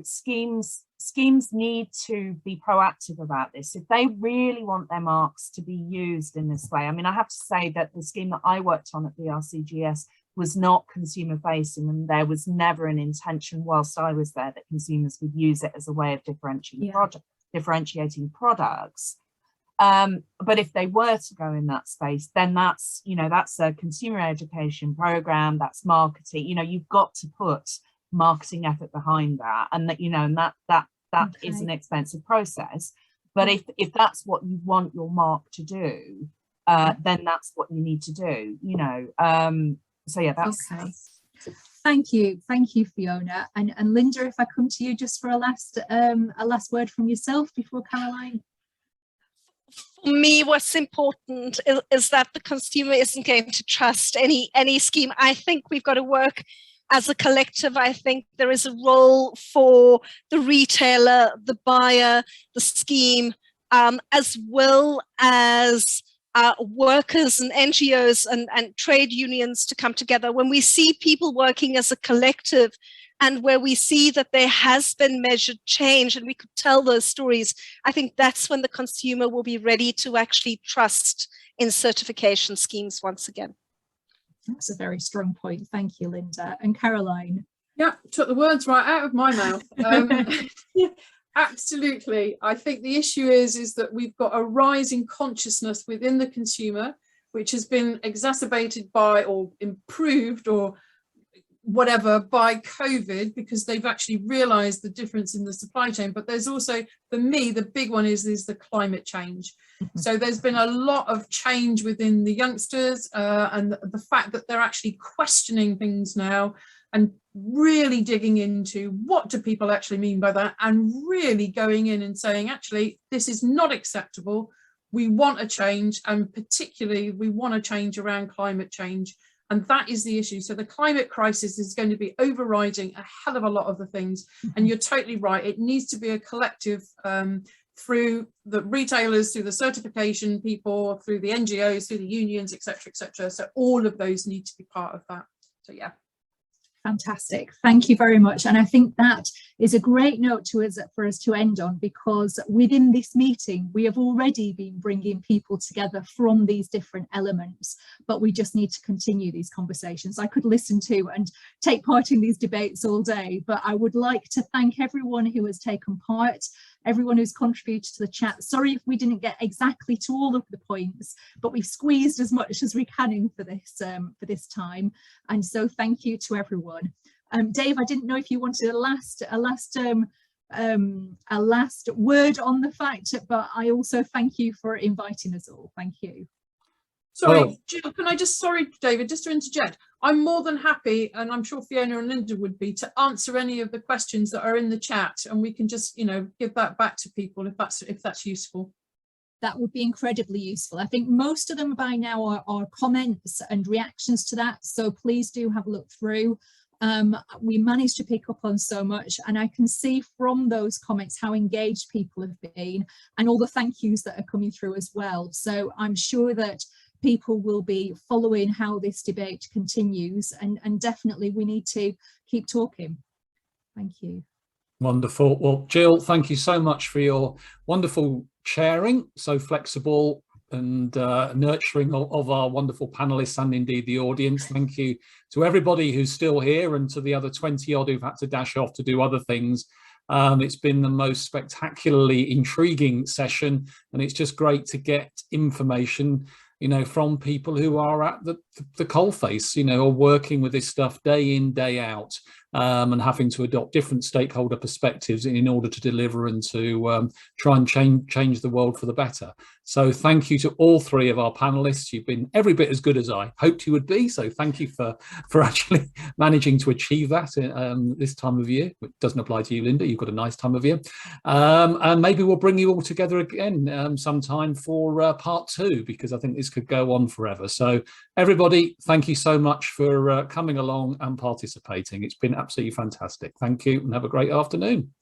schemes schemes need to be proactive about this. If they really want their marks to be used in this way, I mean, I have to say that the scheme that I worked on at the RCGS was not consumer facing, and there was never an intention whilst I was there that consumers would use it as a way of differentiating products. But if they were to go in that space, then that's, you know, that's a consumer education program, that's marketing, you know, you've got to put marketing effort behind that, and that, you know, and that is an expensive process. But if that's what you want your mark to do, then that's what you need to do, you know. So yeah, that's okay. Thank you, Fiona. And Linda, if I come to you just for a last word from yourself before Caroline. For me, what's important is that the consumer isn't going to trust any scheme. I think we've got to work as a collective. I think there is a role for the retailer, the buyer, the scheme, as well as workers and NGOs and trade unions to come together. When we see people working as a collective, and where we see that there has been measured change and we could tell those stories, I think that's when the consumer will be ready to actually trust in certification schemes once again. That's a very strong point. Thank you, Linda. And Caroline? Yeah, took the words right out of my mouth. Absolutely. I think the issue is that we've got a rising consciousness within the consumer, which has been exacerbated by, or improved, or whatever, by COVID, because they've actually realized the difference in the supply chain. But there's also, for me, the big one is the climate change. So there's been a lot of change within the youngsters, and the fact that they're actually questioning things now and really digging into what do people actually mean by that, and really going in and saying, actually, this is not acceptable. We want a change, and particularly we want a change around climate change. And that is the issue. So the climate crisis is going to be overriding a hell of a lot of the things. And you're totally right. It needs to be a collective, through the retailers, through the certification people, through the NGOs, through the unions, etc., etc. So all of those need to be part of that. So yeah. Fantastic. Thank you very much. And I think that is a great note for us to end on, because within this meeting, we have already been bringing people together from these different elements, but we just need to continue these conversations. I could listen to and take part in these debates all day, but I would like to thank everyone who has taken part, everyone who's contributed to the chat. Sorry if we didn't get exactly to all of the points, but we've squeezed as much as we can in for this time. And so thank you to everyone. Dave, I didn't know if you wanted a last word on the fact, but I also thank you for inviting us all. Thank you. Sorry, Jill, can I just, sorry, David, just to interject. I'm more than happy, and I'm sure Fiona and Linda would be, to answer any of the questions that are in the chat, and we can just, you know, give that back to people if that's useful. That would be incredibly useful. I think most of them by now are comments and reactions to that, so please do have a look through. We managed to pick up on so much, and I can see from those comments how engaged people have been, and all the thank yous that are coming through as well. So I'm sure that people will be following how this debate continues, and definitely we need to keep talking. Thank you. Wonderful. Well, Jill, thank you so much for your wonderful sharing, so flexible and nurturing of our wonderful panelists and indeed the audience. Thank you to everybody who's still here, and to the other 20 odd who've had to dash off to do other things. It's been the most spectacularly intriguing session, and it's just great to get information, you know, from people who are at the coalface, you know, or working with this stuff day in, day out, and having to adopt different stakeholder perspectives in order to deliver and to try and change the world for the better. So thank you to all three of our panelists. You've been every bit as good as I hoped you would be. So thank you for actually managing to achieve that this time of year. It doesn't apply to you, Linda. You've got a nice time of year. And maybe we'll bring you all together again sometime for part 2, because I think this could go on forever. So everybody, thank you so much for coming along and participating. It's been absolutely fantastic. Thank you, and have a great afternoon.